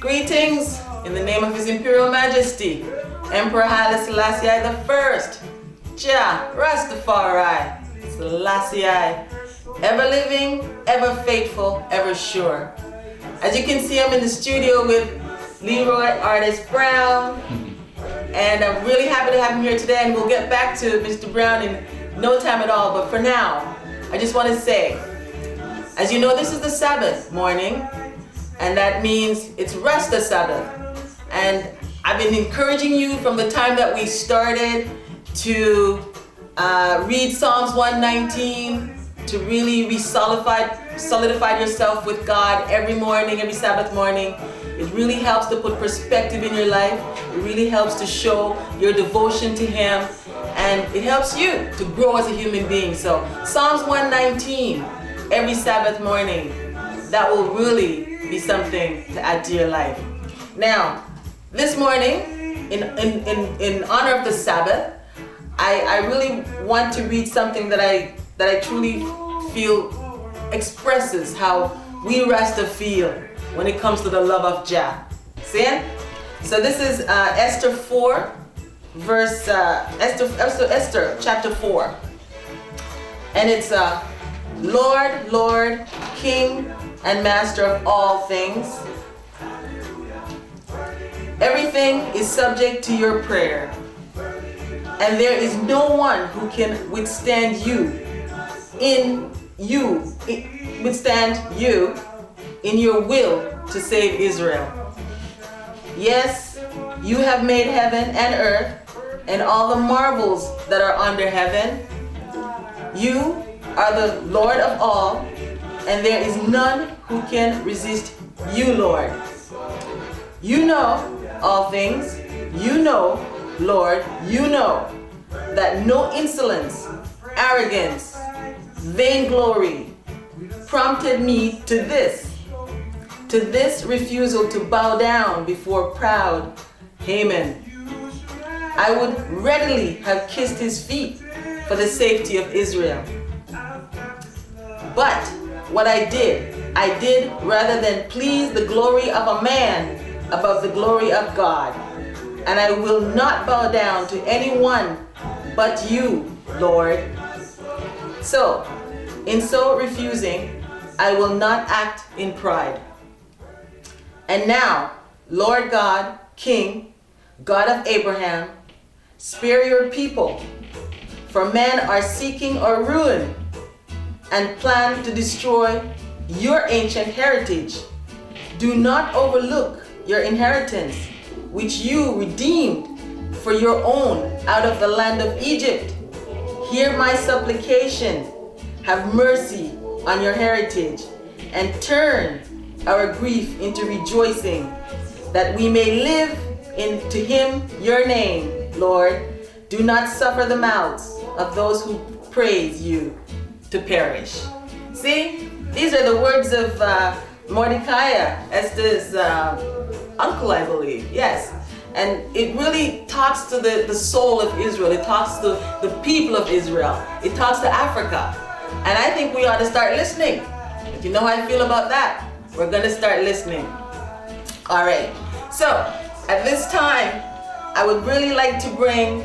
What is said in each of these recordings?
Greetings in the name of His Imperial Majesty, Emperor Haile Selassie I, Jah Rastafari, Selassie I, ever living, ever faithful, ever sure. As you can see, I'm in the studio with Leroy Artist Brown, and I'm really happy to have him here today, and we'll get back to Mr. Brown in no time at all. But for now, I just want to say, as you know, this is the Sabbath morning, and that means it's Rasta Sabbath. And I've been encouraging you from the time that we started to read Psalms 119, to really solidify yourself with God every morning, every Sabbath morning. It really helps to put perspective in your life. It really helps to show your devotion to Him, and it helps you to grow as a human being. So Psalms 119 every Sabbath morning, that will really be something to add to your life. Now, this morning, in honor of the Sabbath, I really want to read something that I truly feel expresses how we Rasta feel when it comes to the love of Jah. See it? So this is Esther 4, verse Esther chapter 4, and it's Lord, Lord, King and Master of all things, everything is subject to your prayer, and there is no one who can withstand you in your will to save Israel. Yes, you have made heaven and earth and all the marvels that are under heaven. You are the Lord of all, and there is none who can resist you, Lord. You know all things. You know, Lord, you know that no insolence, arrogance, vainglory prompted me to this refusal to bow down before proud Haman. I would readily have kissed his feet for the safety of Israel. But what I did rather than please the glory of a man above the glory of God. And I will not bow down to anyone but you, Lord. So, in so refusing, I will not act in pride. And now, Lord God, King, God of Abraham, spare your people, for men are seeking our ruin and plan to destroy your ancient heritage. Do not overlook your inheritance, which you redeemed for your own out of the land of Egypt. Hear my supplication. Have mercy on your heritage, and turn our grief into rejoicing, that we may live to Him your name, Lord. Do not suffer the mouths of those who praise you to perish. See, these are the words of Mordecai, Esther's uncle, I believe. Yes. And it really talks to the soul of Israel. It talks to the people of Israel. It talks to Africa. And I think we ought to start listening. If you know how I feel about that, we're going to start listening. All right. So, at this time, I would really like to bring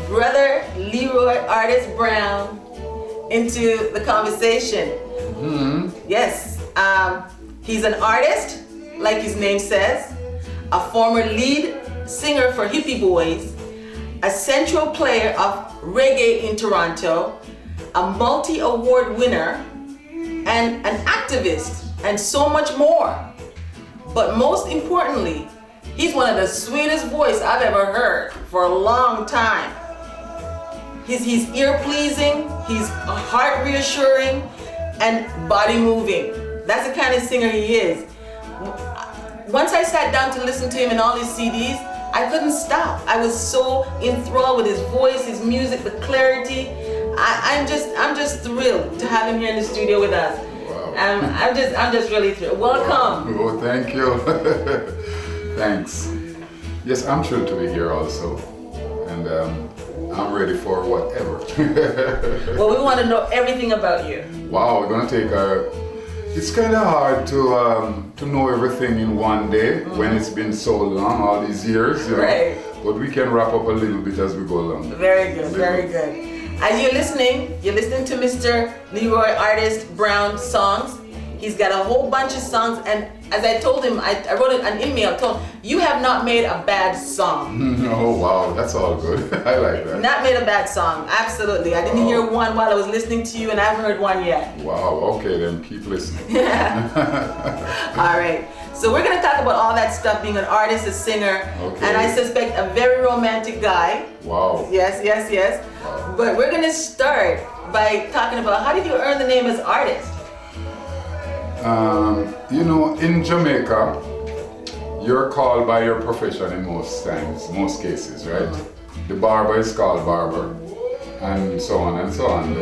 Brother Leroy Artist Brown into the conversation. Yes, he's an artist, like his name says, a former lead singer for Hippie Boys, a central player of reggae in Toronto, a multi-award winner, and an activist, and so much more. But most importantly, he's one of the sweetest voices I've ever heard for a long time. He's ear-pleasing, he's heart reassuring, and body moving. That's the kind of singer he is. Once I sat down to listen to him and all his CDs, I couldn't stop. I was so enthralled with his voice, his music, the clarity. I'm just thrilled to have him here in the studio with us. Wow. I'm just really thrilled. Welcome. Oh, thank you. Thanks. Yes, I'm thrilled to be here also, and I'm ready for whatever. Well, we want to know everything about you. Wow, we're gonna take our It's kind of hard to know everything in one day when it's been so long, all these years, you know. Right. But we can wrap up a little bit as we go along. Very good, very good. As you're listening to Mr. Leroy Artist Brown songs. He's got a whole bunch of songs, and as I told him, I wrote an email, told him, you have not made a bad song. Oh wow, that's all good. I like that. Not made a bad song, absolutely. I didn't hear one while I was listening to you, and I haven't heard one yet. Wow, okay then, keep listening. All right, so we're going to talk about all that stuff, being an artist, a singer, okay. and I suspect a very romantic guy. Wow. Yes, yes, yes. Wow. But we're going to start by talking about how did you earn the name as artist? You know, in Jamaica, you're called by your profession in most times, most cases, right? The barber is called barber, and so on and so on.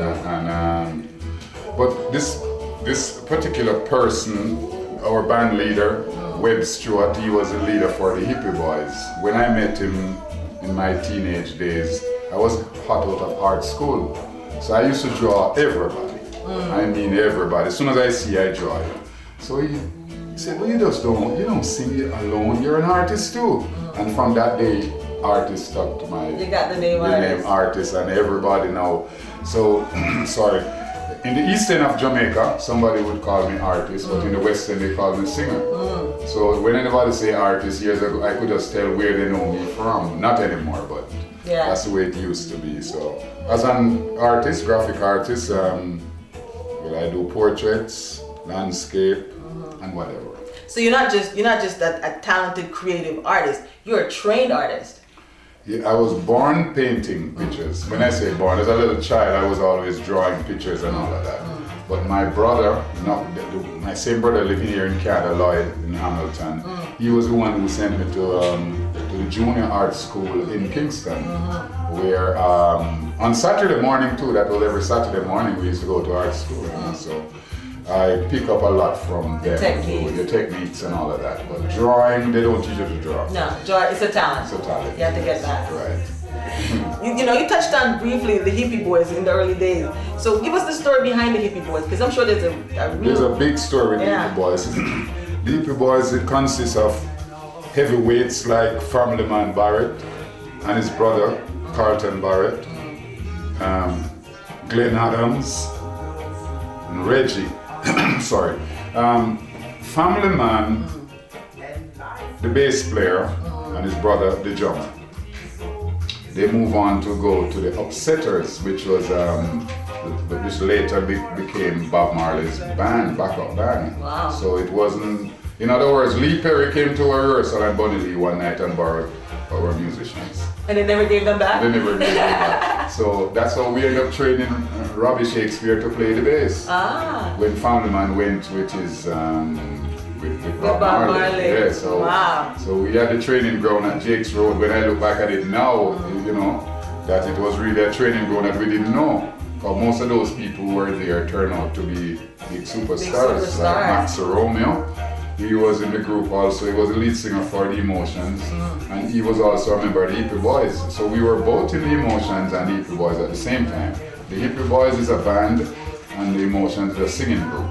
But this particular person, our band leader, Webb Stewart, he was the leader for the Hippie Boys. When I met him in my teenage days, I was hot out of art school, so I used to draw everybody. I mean everybody. As soon as I see, I draw you. So he said, well, you don't sing it alone, you're an artist too. And from that day, artist stuck to my you got the name artist, and everybody now. So, sorry, in the east end of Jamaica, somebody would call me artist, but in the west end, they call me singer. So when anybody say artist years ago, I could just tell where they know me from. Not anymore, but yeah. That's the way it used to be. So as an artist, graphic artist, well, I do portraits, landscape, and whatever. So you're not just a talented creative artist, you're a trained artist. Yeah, I was born painting pictures. When I say born, as a little child, I was always drawing pictures and all of that. But my brother, my same brother living here in Canada, Lloyd in Hamilton, he was the one who sent me to the junior art school in Kingston, where on Saturday morning too, that was every Saturday morning we used to go to art school. So I pick up a lot from them, the techniques and all of that. But drawing, they don't teach you to draw. No, drawing, it's a talent. It's a talent. You have to get that. Right. You know, you touched on briefly the Hippie Boys in the early days. So give us the story behind the Hippie Boys, because I'm sure there's a big story with the Hippie Boys. The Hippie Boys, it consists of heavyweights like Family Man Barrett and his brother Carlton Barrett, Glenn Adams, and Reggie. Sorry. Family Man, the bass player, and his brother, the drummer. They move on to go to the Upsetters, which was which later became Bob Marley's band, backup band. Wow. So it wasn't, in other words, Lee Perry came to a rehearsal and Bunny Lee one night and borrowed our musicians. And they never gave them back? They never gave them back. So that's how we ended up training Robbie Shakespeare to play the bass. When Family Man went with his with Bob Marley. Yeah, so, wow. So we had the training ground at Jake's Road. When I look back at it now, you know, that it was really a training ground that we didn't know. But most of those people who were there turned out to be big superstars. Like Max Romeo. He was in the group also. He was the lead singer for the Emotions. And he was also a member of the Hippie Boys. So we were both in the Emotions and the Hippie Boys at the same time. The Hippie Boys is a band and the Emotions is a singing group.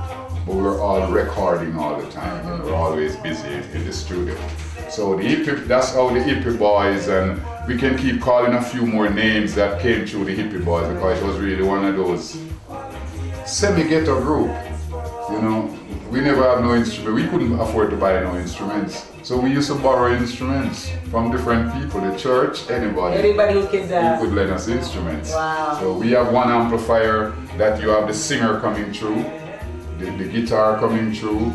But we were all recording all the time. And we were always busy in the studio. So the Hippie, that's how the Hippie Boys, and we can keep calling a few more names that came through the Hippie Boys because it was really one of those semi-ghetto group. You know, we never had no instrument. We couldn't afford to buy no instruments. So we used to borrow instruments from different people, the church, anybody. Anybody who could lend us instruments. Wow. So we have one amplifier that you have the singer coming through, the guitar coming through,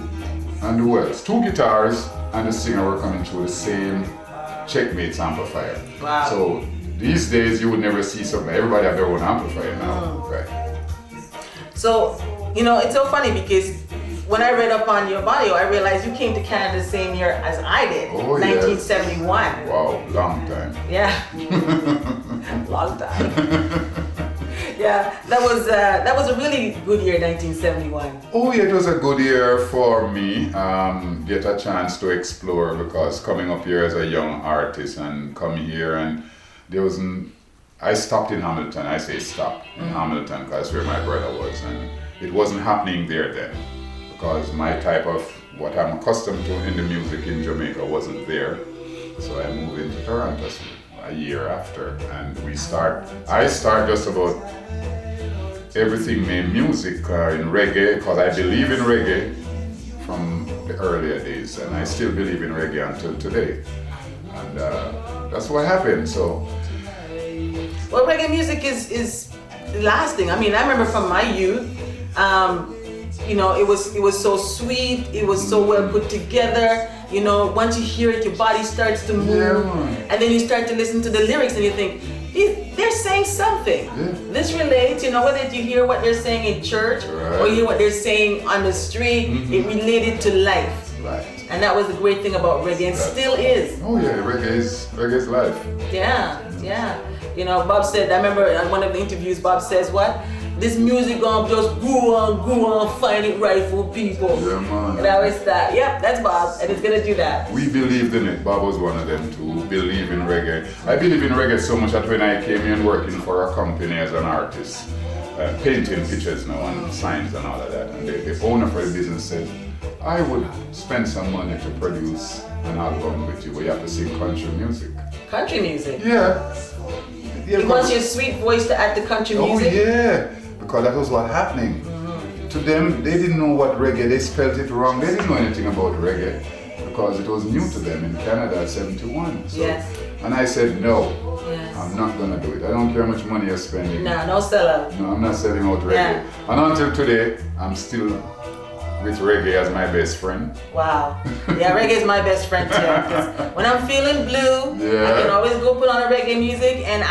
and who else? 2 guitars and the singer were coming through the same Checkmates amplifier. Wow. So these days you would never see something. Everybody have their own amplifier now. Right. So, you know, it's so funny because when I read up on your bio, I realized you came to Canada the same year as I did, 1971. Yes. Wow, long time. Yeah, long time. Yeah, that was a really good year, 1971. Oh yeah, it was a good year for me. Get a chance to explore because coming up here as a young artist and coming here and there wasn't. I stopped in Hamilton. I say stop in Hamilton because that's where my brother was, and it wasn't happening there then. because my type of what I'm accustomed to in the music in Jamaica wasn't there. So I moved into Toronto a year after, and I start just about everything made music in reggae, because I believe in reggae from the earlier days, and I still believe in reggae until today. And that's what happened. So, well, reggae music is lasting. I mean, I remember from my youth, you know, it was so sweet, it was so well put together. You know, once you hear it, your body starts to move, and then you start to listen to the lyrics, and you think, they're saying something. Yeah. This relates, you know, whether you hear what they're saying in church or you hear what they're saying on the street, it related to life. Right. And that was the great thing about reggae, and still is. Oh yeah, reggae is life. Yeah, yeah. You know, Bob said, I remember in one of the interviews, Bob says, what? This music gonna just go on, find it right for people. Yeah, man. And I always thought, yep, that's Bob, and it's gonna do that. We believed in it. Bob was one of them too, believe in reggae. I believe in reggae so much that when I came in working for a company as an artist, painting pictures now and signs and all of that, and the owner for the business said, I would spend some money to produce an album with you where you have to sing country music. Country music? Yeah. He wants your sweet voice to add to country music? Oh yeah, because that was what happening. To them, they didn't know what reggae, they spelled it wrong. They didn't know anything about reggae because it was new to them in Canada at 71. So, yes. And I said, no, yes. I'm not gonna do it. I don't care how much money you're spending. No sellout. No, I'm not selling out reggae. Yeah. And until today, I'm still with reggae as my best friend. Wow. Yeah, reggae is my best friend too. 'Cause when I'm feeling blue, I can always go put on a reggae music, and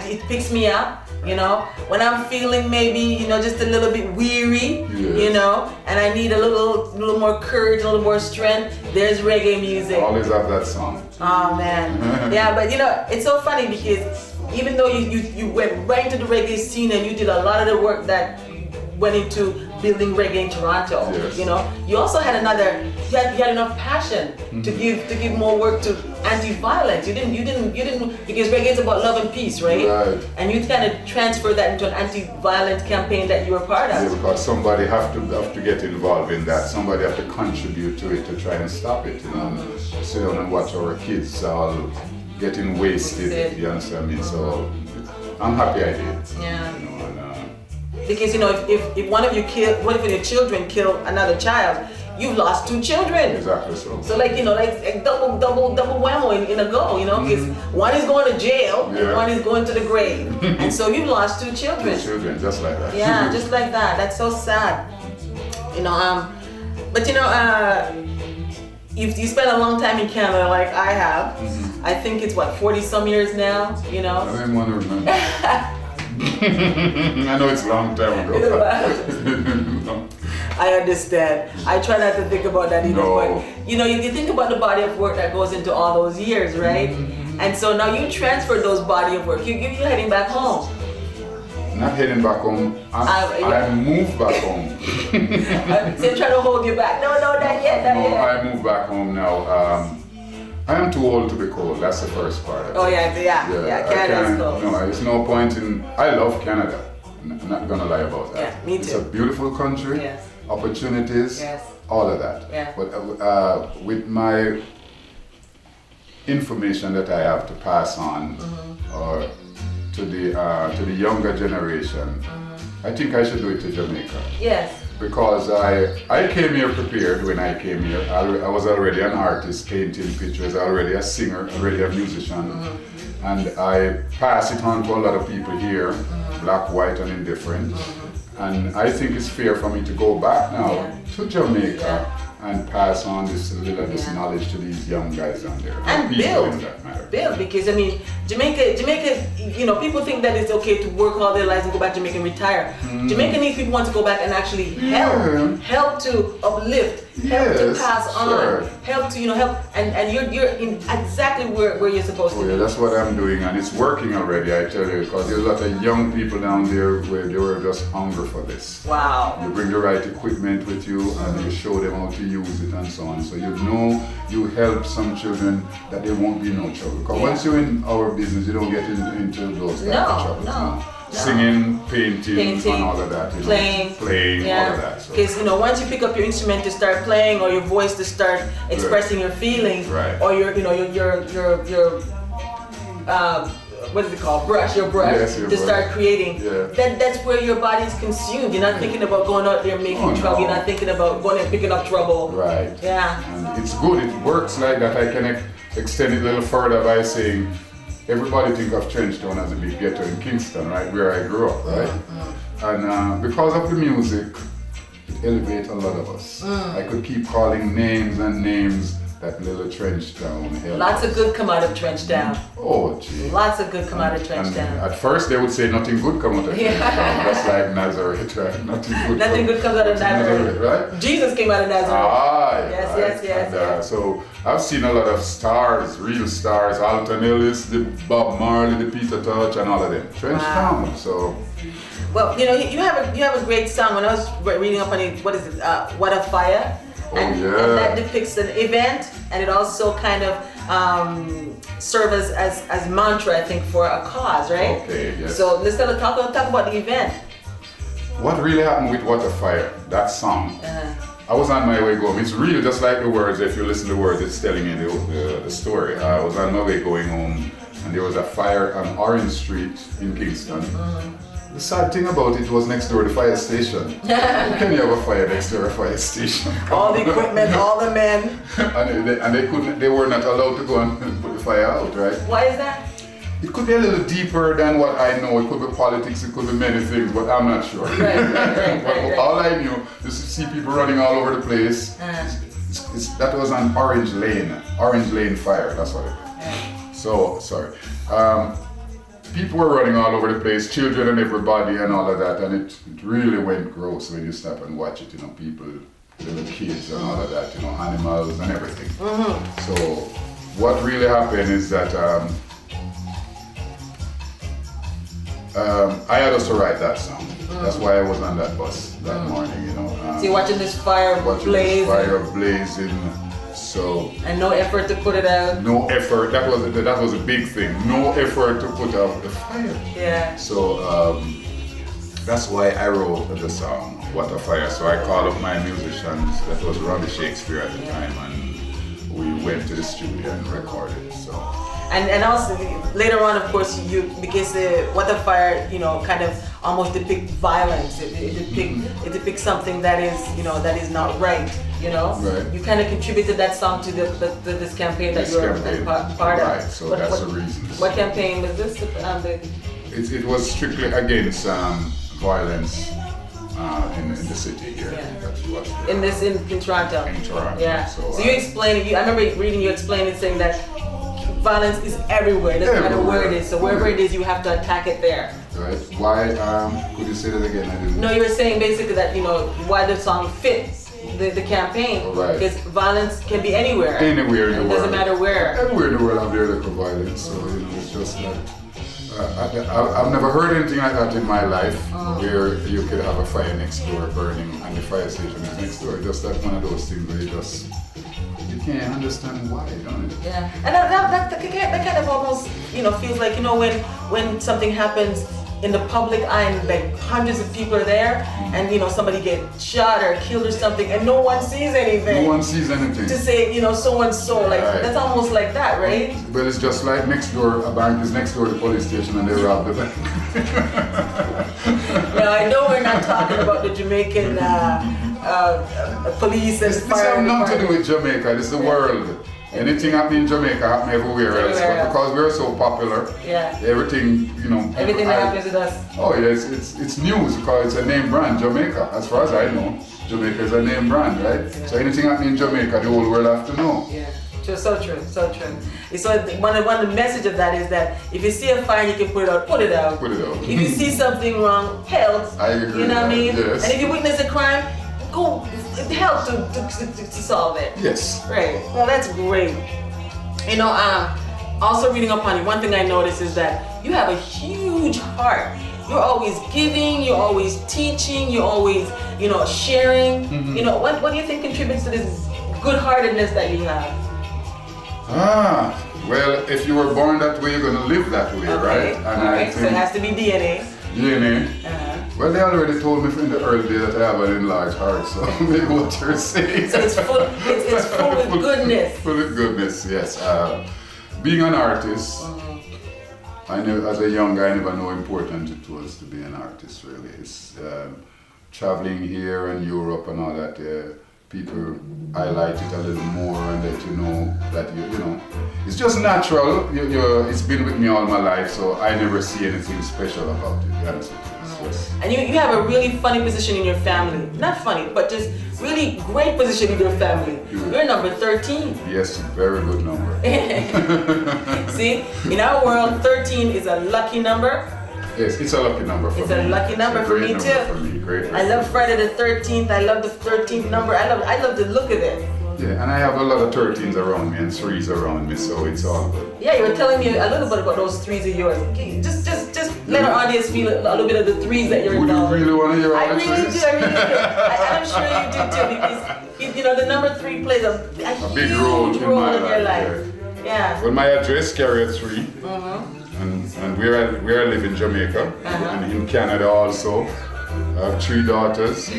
it picks me up. You know, when I'm feeling maybe, you know, just a little bit weary, you know, and I need a little more courage, a little more strength, there's reggae music. Always have that song. Oh man. Yeah, but you know, it's so funny because even though you went right into the reggae scene and you did a lot of the work that went into building reggae in Toronto, yes. you know, you also had you had enough passion to give more work to anti-violence. You didn't because reggae is about love and peace, right? Right. And you kind of transfer that into an anti-violent campaign that you were part of. Yeah, because somebody have to get involved in that. Somebody have to contribute to it to try and stop it. You know, sit down and watch our kids all getting wasted. You understand me? So I'm happy I did. Yeah. You know, because you know, if one of your your children kill another child, you've lost 2 children. Exactly so. So like, you know, like double whammo in a go, you know, because one is going to jail and one is going to the grave. And so you've lost 2 children. 2 children, just like that. Yeah, just like that. That's so sad. You know, but you know, you spent a long time in Canada like I have. I think it's what, 40 some years now, you know? I didn't want to remember. I know it's a long time ago. I understand. I try not to think about that either, No. but you know, you think about the body of work that goes into all those years, right? And so now you transfer those body of work. You're heading back home. Not heading back home. I moved back home. So I'm trying to hold you back. No, not yet, not yet. I moved back home now. I am too old to be cold. That's the first part of it. Oh yeah, Canada's cold. No, there's no point in. I love Canada. I'm not gonna lie about that. Yeah, me too. It's a beautiful country. Yes. Opportunities. Yes. All of that. Yeah. But with my information that I have to pass on, or to the younger generation, I think I should do it to Jamaica. Yes. Because I came here prepared when I came here. I was already an artist, painting pictures, already a singer, already a musician. And I pass it on to a lot of people here, black, white, and indifferent. And I think it's fair for me to go back now to Jamaica and pass on this knowledge to these young guys down there. And build, because I mean, Jamaica, you know, people think that it's okay to work all their lives and go back to Jamaica and retire. Jamaica needs people who want to go back and actually help to uplift, help to pass on, help to, you know, help, and you're in exactly where you're supposed to be. Yeah, that's what I'm doing, and it's working already, I tell you, because there's a lot of young people down there where they were just hungry for this. Wow. You bring the right equipment with you, and you show them how to use it and so on. So you know you help some children that there won't be no trouble. Because once you're in our business, you don't get into those type of troubles. No. Singing, painting, and all of that. Playing, all of that. Because once you pick up your instrument to start playing, or your voice to start expressing your feelings, or your what is it called? Your brush to start creating. Then that's where your body's consumed. You're not thinking about going out there making trouble. You're not thinking about going and picking up trouble. Right. Yeah. And it's good. It works like that. I can extend it a little further by saying, everybody think of Trenchtown as a big ghetto in Kingston, right, where I grew up, right? And because of the music, it elevates a lot of us. I could keep calling names and names. That little Trenchtown. Lots of good come out of Trenchtown. Oh, gee. Lots of good come out of Trenchtown. At first, they would say nothing good come out of Trenchtown. Just like Nazareth, right? Nothing good comes out of Nazareth, right? Jesus came out of Nazareth. Ah, yes. So I've seen a lot of stars, real stars. Alton, Ellis, the Bob Marley, the Peter Touch, and all of them. Trenchtown. So. Well, you have a great song. When I was reading up on it, what is it? What a Fire. And that depicts an event, and it also kind of serves as mantra, I think, for a cause, right? Okay, yes. So let's talk about the event. What really happened with What a Fire, that song, I was on my way home. It's really just like the words. If you listen to the words, it's telling you the story. I was on my way going home, and there was a fire on Orange Street in Kingston. The sad thing about it was next door to the fire station. How can you have a fire next door to a fire station? All the equipment, all the men. and they were not allowed to go and put the fire out, right? Why is that? It could be a little deeper than what I know. It could be politics, it could be many things, but I'm not sure. Right. All I knew is to see people running all over the place. That was an Orange Lane fire, that's what it was. So, sorry. People were running all over the place, children and everybody and all of that, and it really went gross when you stop and watch it, people, little kids and all of that, animals and everything. So what really happened is that I had us to write that song. That's why I was on that bus that morning, So you're watching this fire blazing. So, and no effort to put it out. No effort. That was a big thing. No effort to put out the fire. Yeah. So that's why I wrote the song "What a Fire." So I called up my musicians. That was Robbie Shakespeare at the time, and we went to the studio and recorded. So. And also later on, of course, because "What a Fire," kind of almost depict violence. It depicts something that is not right. Right. You kind of contributed that song to this campaign that you're part of. Right, so that's the reason. What campaign was this? It was strictly against violence in the city here. In Toronto. In Toronto. Yeah. So you explained it. I remember reading you explaining, saying that violence is everywhere. It doesn't matter where it is. So wherever it is, you have to attack it there. Right. Why? Could you say that again? I didn't. No, you were saying basically that why the song fits the campaign, because violence can be anywhere. Anywhere in the world. It doesn't matter where. Everywhere in the world, there is violence. So it's just like I've never heard anything like that in my life, where you could have a fire next door burning and the fire station is next door. Just like one of those things where you can't understand why, don't you? Yeah, and that kind of almost feels like when something happens in the public eye and like hundreds of people are there, and somebody get shot or killed or something, and no one sees anything. No one sees anything. To say so and so, like that's almost like that, right? But it's just like next door, a bank is next door to the police station, and they rob the bank. Now I know we're not talking about the Jamaican police and fire. This has nothing to do with Jamaica. This is the world. Anything happening in Jamaica happens everywhere else, but because we're so popular, everything, everything that happens with us. Oh yes, it's news because it's a name brand, Jamaica. As far as I know, Jamaica is a name brand, right? Yeah. So anything happening in Jamaica, the whole world have to know. Yeah, so true. So one of the message of that is that if you see a fire, you can put it out. Put it out. If you see something wrong, help. I agree. You know what I mean? Yes. And if you witness a crime, go help to solve it. Yes. Right. Well, that's great. Also reading up on you, one thing I noticed is that you have a huge heart. You're always giving, you're always teaching, you're always, sharing. What do you think contributes to this good-heartedness that you have? Well, if you were born that way, you're going to live that way, right? And so it has to be DNA. Yeah, well, they already told me in the early days that I have an enlarged heart, so maybe what you're saying. So it's full with goodness. Full with goodness, yes. Being an artist, I knew as a young guy, I never knew how important it was to be an artist, really. It's traveling here and Europe and all that. People highlight it a little more and let you know that you know, it's just natural. It's been with me all my life, so I never see anything special about it. And you have a really funny position in your family. Not funny, but just really great position in your family. You're number 13. Yes, very good number. See, in our world, 13 is a lucky number. Yes, it's a lucky number for me. It's a lucky number for me too. Great. I love Friday the 13th. I love the 13th number. I love the look of it. Yeah, and I have a lot of 13s around me and 3s around me, so it's all good. Yeah, you were telling me a little bit about those 3s of yours. Okay, just let our audience feel a little bit of the 3s that you're involved in. Would you really want to hear all the 3s? I really do. I'm sure you do too, because you know the number 3 plays a big role in your life. Yeah. Well, my address carries 3. And where I live in Jamaica, and in Canada also. I have 3 daughters,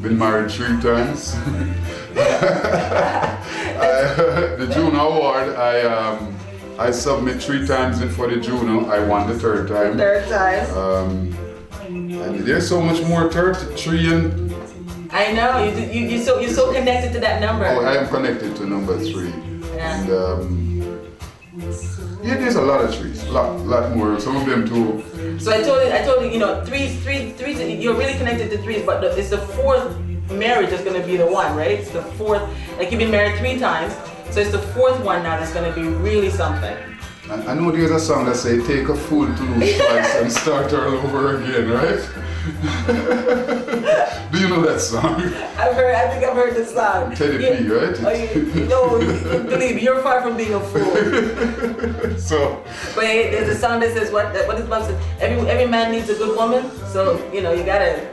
been married 3 times. The Juno Award, I submit 3 times for the Juno. I won the 3rd time. And there's so much more 3 and... I know, you're so connected to that number. Oh, I am connected to number 3. Yeah. And yeah, there's a lot of 3s, a lot more. Some of them too. So I told you, you know, 3s. You're really connected to 3s, but it's the 4th marriage that's going to be the one, right? It's the 4th. Like you've been married 3 times, so it's the 4th one now that's going to be really something. I know there's a song that says, "Take a fool to lose twice and start all over again," right? Do you know that song? I think I've heard this song. Teddy P, right? Believe me, you're far from being a fool. So, but hey, there's a song that says what is Bob says? Every man needs a good woman. So you know you gotta.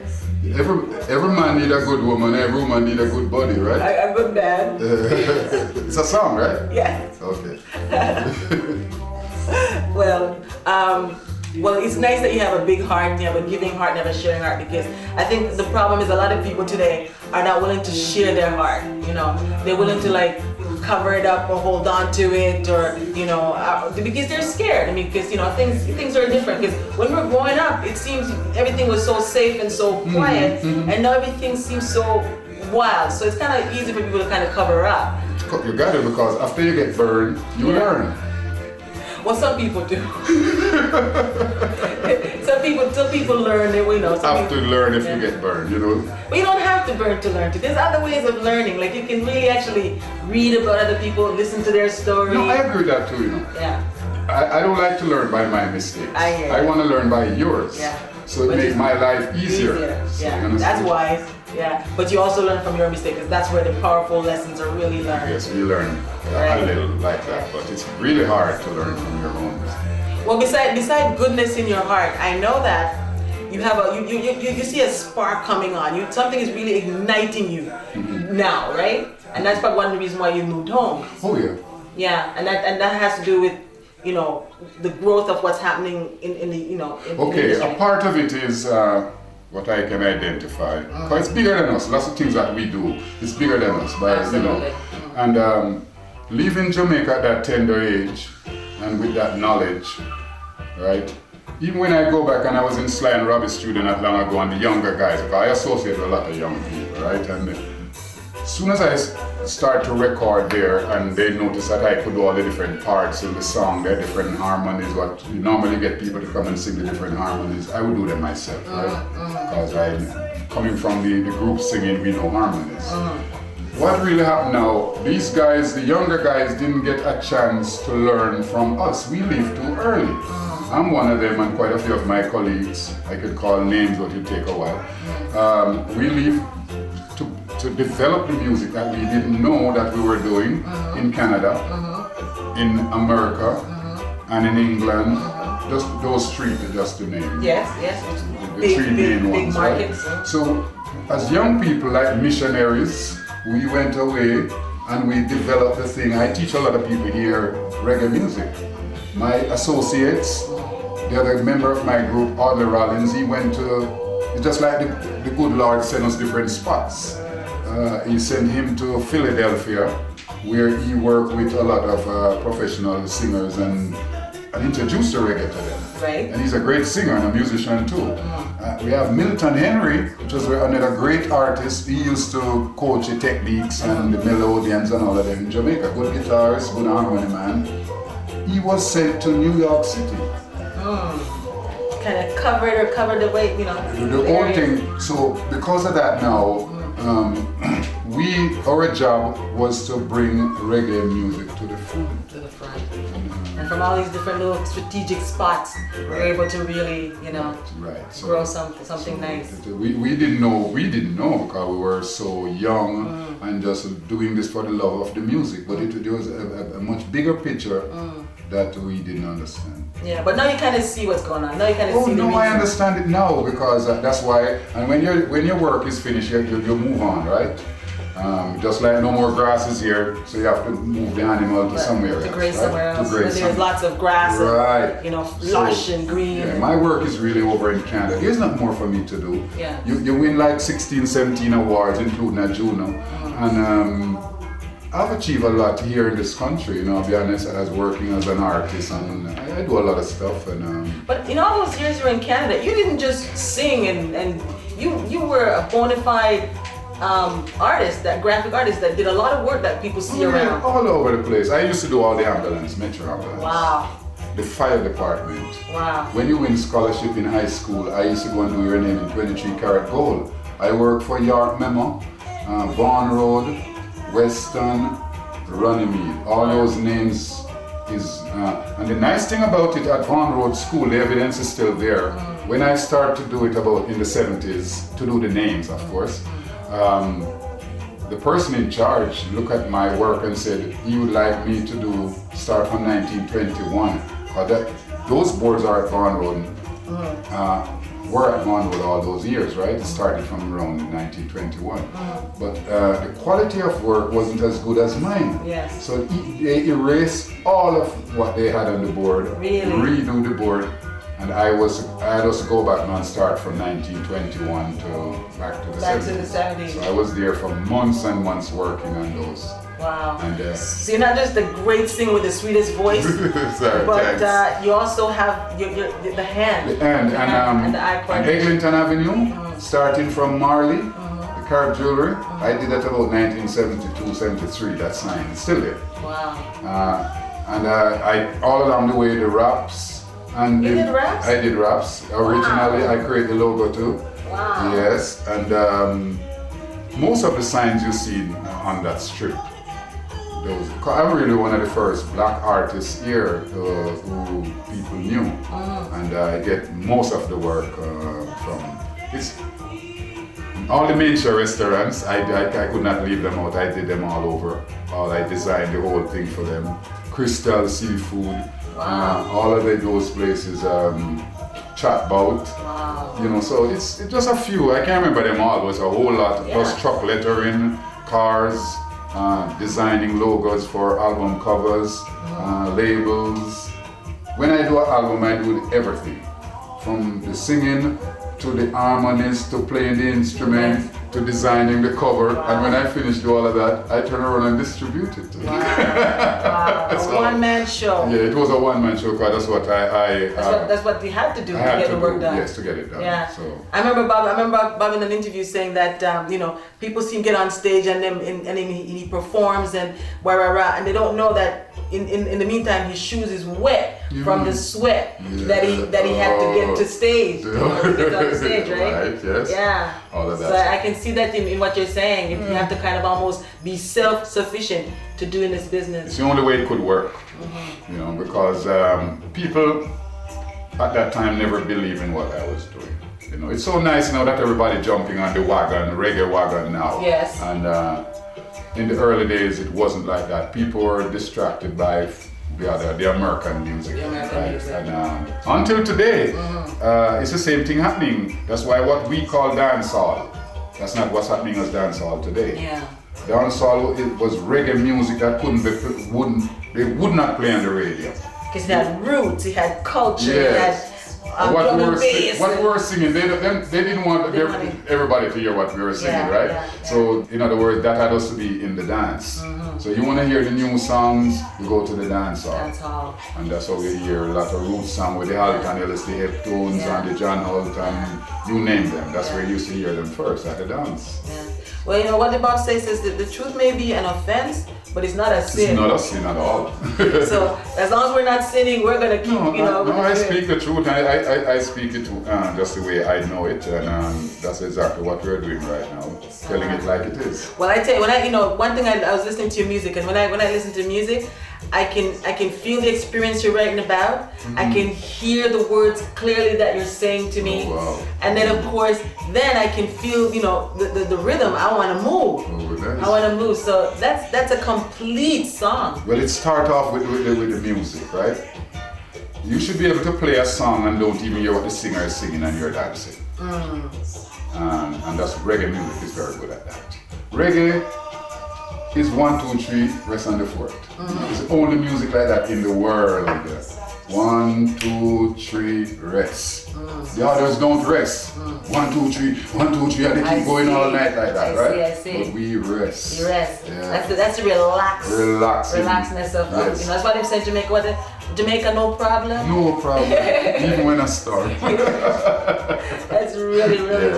Every man need a good woman. Every woman need a good body, right? A good man. It's a song, right? Yeah. Okay. Well, it's nice that you have a big heart, you have a giving heart, and have a sharing heart, because I think the problem is a lot of people today are not willing to share their heart. You know, they're willing to like cover it up or hold on to it, or you know, because they're scared. I mean, because you know, things are different. Because when we were growing up, it seems everything was so safe and so quiet, and now everything seems so wild. So it's kind of easy for people to kind of cover up. You got it, because after you get burned, you learn. Well, some people do. some people learn. They have to learn if you get burned, you know. But you don't have to burn to learn. There's other ways of learning. Like you can really actually read about other people, listen to their stories. No, I agree with that too. You know. Yeah. I don't like to learn by my mistakes. I want to learn by yours. Yeah. So it makes my life easier. So yeah. That's wise. Yeah, but you also learn from your mistakes, because that's where the powerful lessons are really learned. Yes, we learn a little like that, but it's really hard to learn from your own mistakes. Well, beside goodness in your heart, I know that you have you see a spark coming on. Something is really igniting you now, right? And that's probably one of the reasons why you moved home. Oh yeah. Yeah, and that has to do with, you know, the growth of what's happening in the, you know. In okay, the a part of it is what I can identify. Because it's bigger than us. Lots of things that we do, it's bigger than us. But, absolutely. You know, and leaving Jamaica at that tender age, and with that knowledge, right? Even when I go back, and I was in Sly and Robbie's studio not long ago, and the younger guys, because I associate with a lot of young people, right? And as soon as I start to record there, and they notice that I could do all the different parts in the song, the different harmonies, what you normally get people to come and sing the different harmonies, I would do them myself, right? Because I'm coming from the group singing, we know harmonies. What really happened now, these guys, the younger guys, didn't get a chance to learn from us. We leave too early. I'm one of them, and quite a few of my colleagues, I could call names, but it would take a while. We leave to develop the music that we didn't know that we were doing in Canada, in America, and in England. Just those 3, just to name. Yes. The 3 main ones, big markets. Right? So, as young people, like missionaries, we went away and we developed the thing. I teach a lot of people here reggae music. My associates, the other member of my group, Audley Rollins, he went to, just like the good Lord sent us different spots. He sent him to Philadelphia, where he worked with a lot of professional singers and introduced the reggae to them. Right. And he's a great singer and a musician too. We have Milton Henry, which was another great artist. He used to coach the techniques and the melodians and all of them in Jamaica. Good guitarist, good harmony man. He was sent to New York City. Kind of covered the way, you know. The whole thing. So because of that now, our job was to bring reggae music to the front. To the front. And from all these different little strategic spots, we're able to really, you know, grow something nice. We didn't know because we were so young and just doing this for the love of the music. But there was a much bigger picture that we didn't understand. Yeah, but now you kind of see what's going on. Now you kind of see the reason. I understand it now because that's why. And when your work is finished, you move on, right? Just like no more grass is here, so you have to move the animal to somewhere else. To graze somewhere else. There's lots of grass, and, you know, lush and green. Yeah, my work is really over in Canada. There's not more for me to do. Yeah. You win like 16, 17 awards, including a Juno. And I've achieved a lot here in this country, you know, I'll be honest, as working as an artist, and I do a lot of stuff. And But in all those years you were in Canada, you didn't just sing and you were a bona fide artist, that graphic artist that did a lot of work that people see around. All over the place. I used to do all the ambulance, metro ambulance. Wow. The fire department. Wow. When you win scholarship in high school, I used to go and do your name in 23 karat gold. I worked for York Memo, Vaughan Road, Weston, Runnymede. All those names is, and the nice thing about it at Vaughan Road School, the evidence is still there. When I started to do it about in the 70s, to do the names, of course, the person in charge looked at my work and said he would like me to start from 1921. Those boards are at Vaughan Road. Were at Vaughan Road all those years, right? It started from around 1921. But the quality of work wasn't as good as mine. Yes. So they erased all of what they had on the board, redo the board, and I had to go back and start from 1921 to back to the 70s. So I was there for months and months working on those. Wow. And, so you're not just the great singer with the sweetest voice, sorry, but you also have the hand. And the eye on Eglinton Avenue, starting from Marley, the carved jewelry, I did that about 1972, 73, that sign, it's still there. Wow. And I all along the way, the raps. And you did raps? I did raps. Originally, I created the logo too. Wow. Yes, and most of the signs you see on that strip, I'm really one of the first black artists here who people knew, and I get most of the work from all the mainstream restaurants. I could not leave them out. I did them all over. I designed the whole thing for them. Crystal Seafood, all of those places. Chatbout, you know. So it's just a few. I can't remember them all. It was a whole lot. Plus truck lettering, cars. Designing logos for album covers, labels. When I do an album, I do everything. From the singing, to the harmonies, to playing the instrument, to designing the cover. And when I finish do all of that, I turn around and distribute it. Wow. A one-man show. Yeah, it was a one-man show because that's what that's what you had to do to get the work done. Yes, to get it done. Yeah. So I remember Bob in an interview saying that you know, people see him get on stage and then he performs and and they don't know that in the meantime his shoes is wet from the sweat that he had to get to stage. To get on the stage, right? Right, yes. Yeah. All of that. So I can see that in what you're saying. You have to kind of almost be self-sufficient to doing this business. It's the only way it could work, you know, because people at that time never believed in what I was doing. You know, it's so nice now that everybody jumping on the wagon, the reggae wagon now. Yes. And in the early days, it wasn't like that. People were distracted by the American music. And until today, it's the same thing happening. That's why what we call dancehall, that's not what's happening as dancehall today. Yeah. Dancehall, it was reggae music that they would not play on the radio. Because it had roots, it had culture, yes. what drum and bass. What we were singing, they didn't want everybody to hear what we were singing, right? Yeah. So, in other words, that had us to be in the dance. So you want to hear the new songs, you go to the dance hall. And that's how we hear a lot of root songs with the Alton, Ellis, the Heptones, and the John Holt, and you name them. That's where you used to hear them first, at the dance. Yeah. Well, you know what the Bible says is that the truth may be an offense, but it's not a sin. It's not a sin at all. So as long as we're not sinning, we're gonna keep. No, I speak the truth. I speak it just the way I know it, and that's exactly what we're doing right now, telling it like it is. Well, I tell you, one thing I was listening to your music, and when I listen to music, I can feel the experience you're writing about. I can hear the words clearly that you're saying to me. Oh, wow. And then of course, then I can feel, the rhythm. I want to move. Oh, nice. I want to move. So that's a complete song. Well, it starts off with the music, right? You should be able to play a song and don't even hear what the singer is singing and you're dancing. And that's reggae music is very good at that. Reggae is 1, 2, 3, rest on the fourth. It's the only music like that in the world. 1, 2, 3, rest. The others don't rest. 1, 2, 3, 1, 2, 3, and they keep going all night like that, right? I see. But we rest. You rest. Yeah. That's the relaxedness of yes. that's why they say Jamaica. Jamaica, no problem. No problem. Even when I start. That's really good.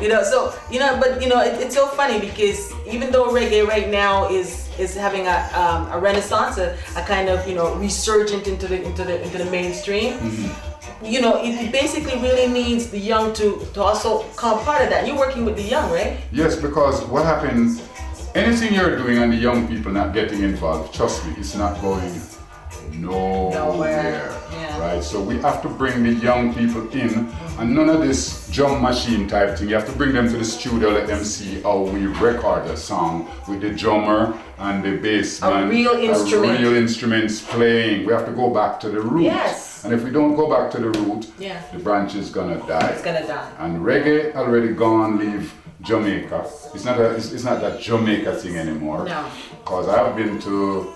Yeah. But it's so funny because even though reggae right now is having a renaissance, a kind of resurgent into the mainstream. It basically really needs the young to also become part of that. You're working with the young, right? Yes, because what happens, anything you're doing and the young people not getting involved, trust me, it's not going nowhere. Yeah. Right? So we have to bring the young people in, and none of this drum machine type thing. You have to bring them to the studio, let them see how we record a song with the drummer and the bass man. Real instruments playing. We have to go back to the root. Yes. And if we don't go back to the root, the branch is gonna die. It's gonna die. And reggae already gone, leave Jamaica. It's not that Jamaica thing anymore. No. Because I've been to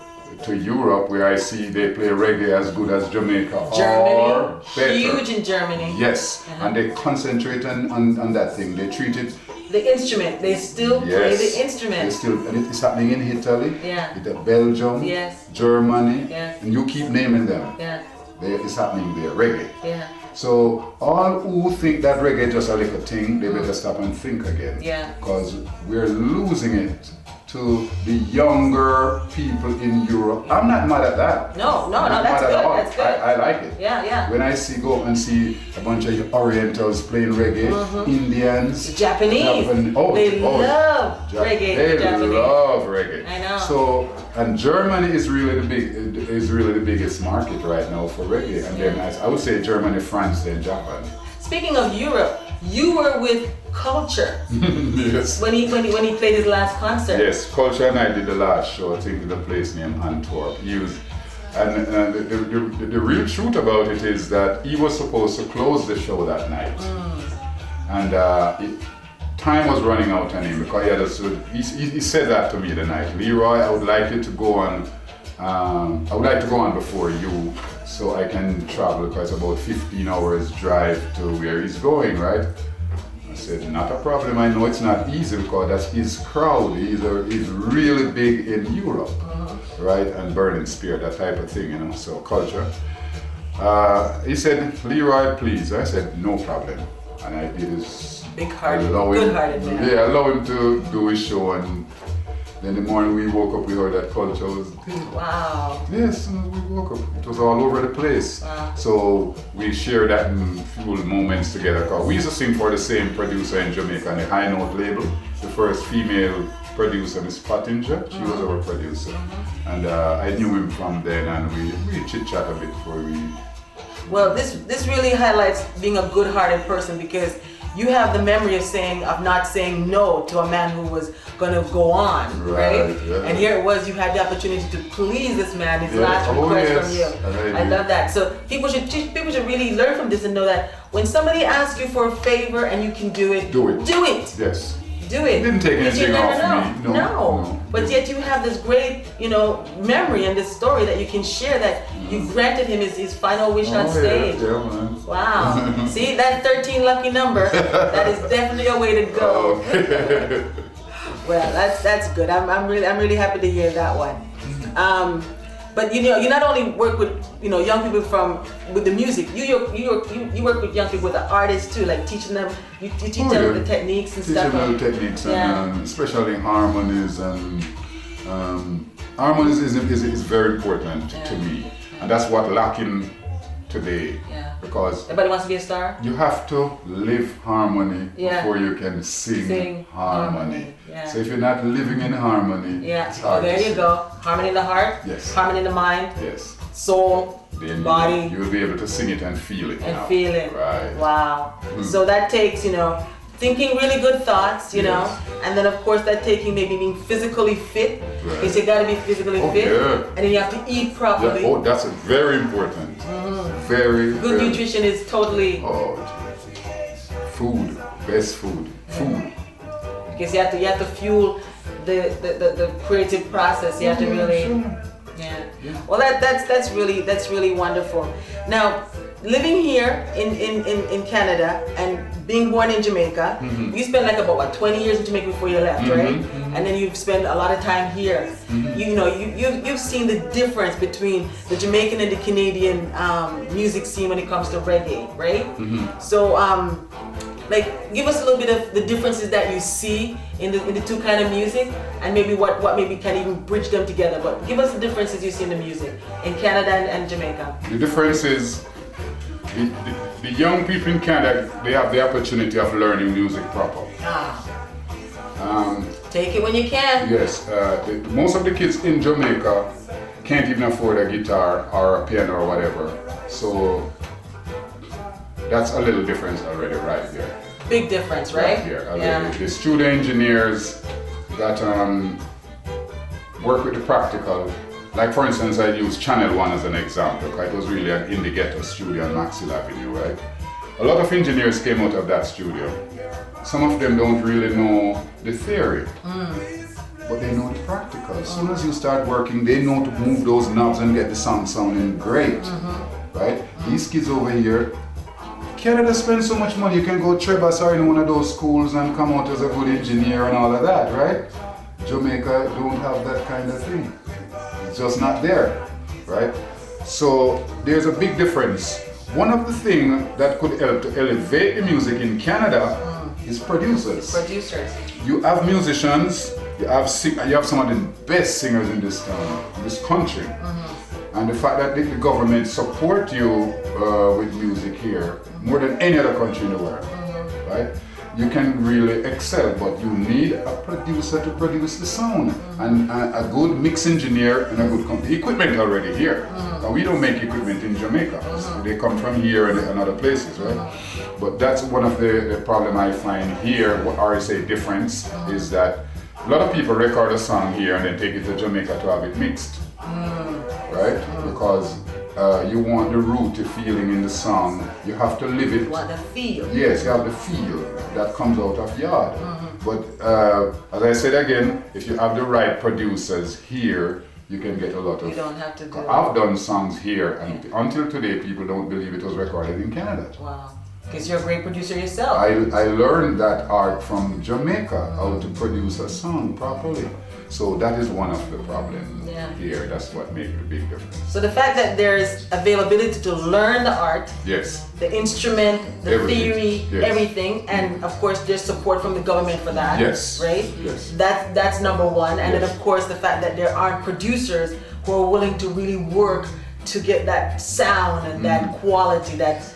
Europe where I see they play reggae as good as Jamaica. Germany, or better. huge in Germany. Yes, and they concentrate on that thing. They treat it. The instrument, they still play the instrument. And it's happening in Italy, Belgium, Germany, and you keep naming them. Yeah. It's happening there, reggae. Yeah. So all who think that reggae is just a little thing, they better stop and think again. Yeah. Because we're losing it to the younger people in Europe. I'm not mad at that. No, that's good. That's good. I like it. Yeah. When I go up and see a bunch of Orientals playing reggae, Indians, the Japanese, they love reggae. They love reggae. I know. So, and Germany is really the biggest market right now for reggae. And then I would say Germany, France, then Japan. Speaking of Europe, you were with Culture. Yes. When he played his last concert. Yes, Culture and I did the last show, I think in a place named Antwerp. And the real truth about it is that he was supposed to close the show that night. And time was running out on him because he said that to me the night. Leroy, I would like you to go on. I would like to go on before you, so I can travel because it's about 15 hours drive to where he's going, right? I said, not a problem. I know it's not easy because that's his crowd. He's really big in Europe, right? And Burning Spear, that type of thing, So Culture. He said, Leroy, please. I said, no problem. And I did his big-hearted, good-hearted man. Yeah, allow him to do his show. And then the morning we woke up, we heard that Culture was. Wow. Yes, we woke up. It was all over the place. Wow. So we shared that few moments together. Cause we used to sing for the same producer in Jamaica on the High Note label. The first female producer, Miss Pottinger, she was our producer. And I knew him from then, and we chit-chat a bit before we. Well, this really highlights being a good-hearted person because you have the memory of not saying no to a man who was going to go on, right? Yeah. And here it was, you had the opportunity to please this man, his last request from you. I love that. So people should really learn from this and know that when somebody asks you for a favor and you can do it, do it. Do it. Yes. do it. It didn't take Because you anything never off know. me. No. But yet you have this great, you know, memory and this story that you can share that you granted him his final wish on stage. Yeah, man. Wow. See, that 13 lucky number, that is definitely a way to go. Oh. Well, that's good. I'm really happy to hear that one. But you know, you not only work with, you know, young people with the music. You work with young people, with the artists too, like teaching them. You teach them the techniques and stuff. Teaching them the techniques, and especially harmonies, and harmonies is very important to me, and that's what lacking today. Because everybody wants to be a star. You have to live harmony before you can sing harmony. So if you're not living in harmony, it's hard there to you sing. go. Harmony in the heart. Yes. Harmony in the mind. Yes. Soul. Then body. You'll be able to sing it and feel it. And feel it. Right. Wow. So that takes, you know, thinking really good thoughts, you know, and then of course that taking maybe being physically fit, because you got to be physically fit, and then you have to eat properly. Oh, that's very important. Very good nutrition is totally. Oh, food, best food, food. Because you have to fuel the creative process. You have to really, Well, that's really wonderful. Now, living here in Canada and being born in Jamaica, you spent like about what, 20 years in Jamaica before you left, right? And then you've spent a lot of time here. You know, you've seen the difference between the Jamaican and the Canadian music scene when it comes to reggae, right? So, like, give us a little bit of the differences that you see in the two kind of music, and maybe what maybe can even bridge them together. But give us the differences you see in the music in Canada and Jamaica. The difference is the young people in Canada, they have the opportunity of learning music proper. Take it when you can. Yes, most of the kids in Jamaica can't even afford a guitar or a piano or whatever. So that's a little difference already right there. Big difference, right? Right here. The studio engineers that work with the practical. Like for instance, I use Channel 1 as an example, because it was really an indie ghetto studio on Maxwell Avenue, right? A lot of engineers came out of that studio. Some of them don't really know the theory, but they know the practical. As soon as you start working, they know to move those knobs and get the sound sounding great, right? These kids over here, Canada spends so much money, you can go Trebas or in one of those schools and come out as a good engineer and all of that, right? Jamaica don't have that kind of thing. It's just not there, right? So there's a big difference. One of the things that could help to elevate the music in Canada is producers. You have musicians, you have some of the best singers in this town, in this country. And the fact that the government support you with music here more than any other country in the world, right? You can really excel, but you need a producer to produce the sound, and a good mix engineer and a good company. Equipment already here. We don't make equipment in Jamaica. So they come from here and other places, right? But that's one of the problem I find here, what RSA difference, is that a lot of people record a song here and then take it to Jamaica to have it mixed, right? Because you want the root, the feeling in the song. You have to live it. You want the feel. Yes, you have the feel that comes out of yard. But as I said again, if you have the right producers here, you can get a lot of. You don't have to do. I've done songs here, and until today, people don't believe it was recorded in Canada. Wow. Because you're a great producer yourself. I learned that art from Jamaica, how to produce a song properly. So that is one of the problems here. That's what makes the big difference. So the fact that there's availability to learn the art, the instrument, the theory, everything, and of course there's support from the government for that, right? That's number one. And then of course the fact that there aren't producers who are willing to really work to get that sound and that quality that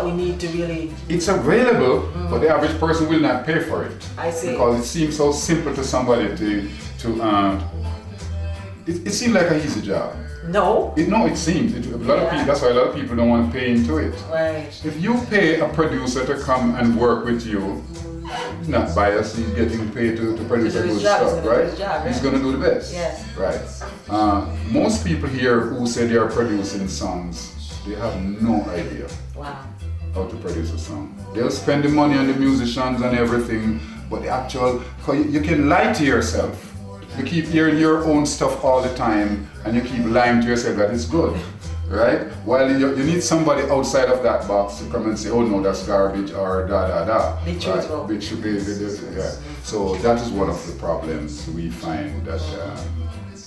we need to really. It's available, but the average person will not pay for it. I see. Because it seems so simple to somebody it seems like an easy job. No. It seems. A lot of people, that's why a lot of people don't want to pay into it. Right. If you pay a producer to come and work with you, he's not biased, he's getting paid to produce a good stuff, right? He's going to do the best. Yes. Right. Most people here who say they are producing songs, they have no idea how to produce a song. They'll spend the money on the musicians and everything, but the actual, you can lie to yourself. You keep hearing your own stuff all the time, and you keep lying to yourself that it's good, right? While you need somebody outside of that box to come and say, oh no, that's garbage, or da da da. Be truthful. Right? Yeah. So that is one of the problems we find that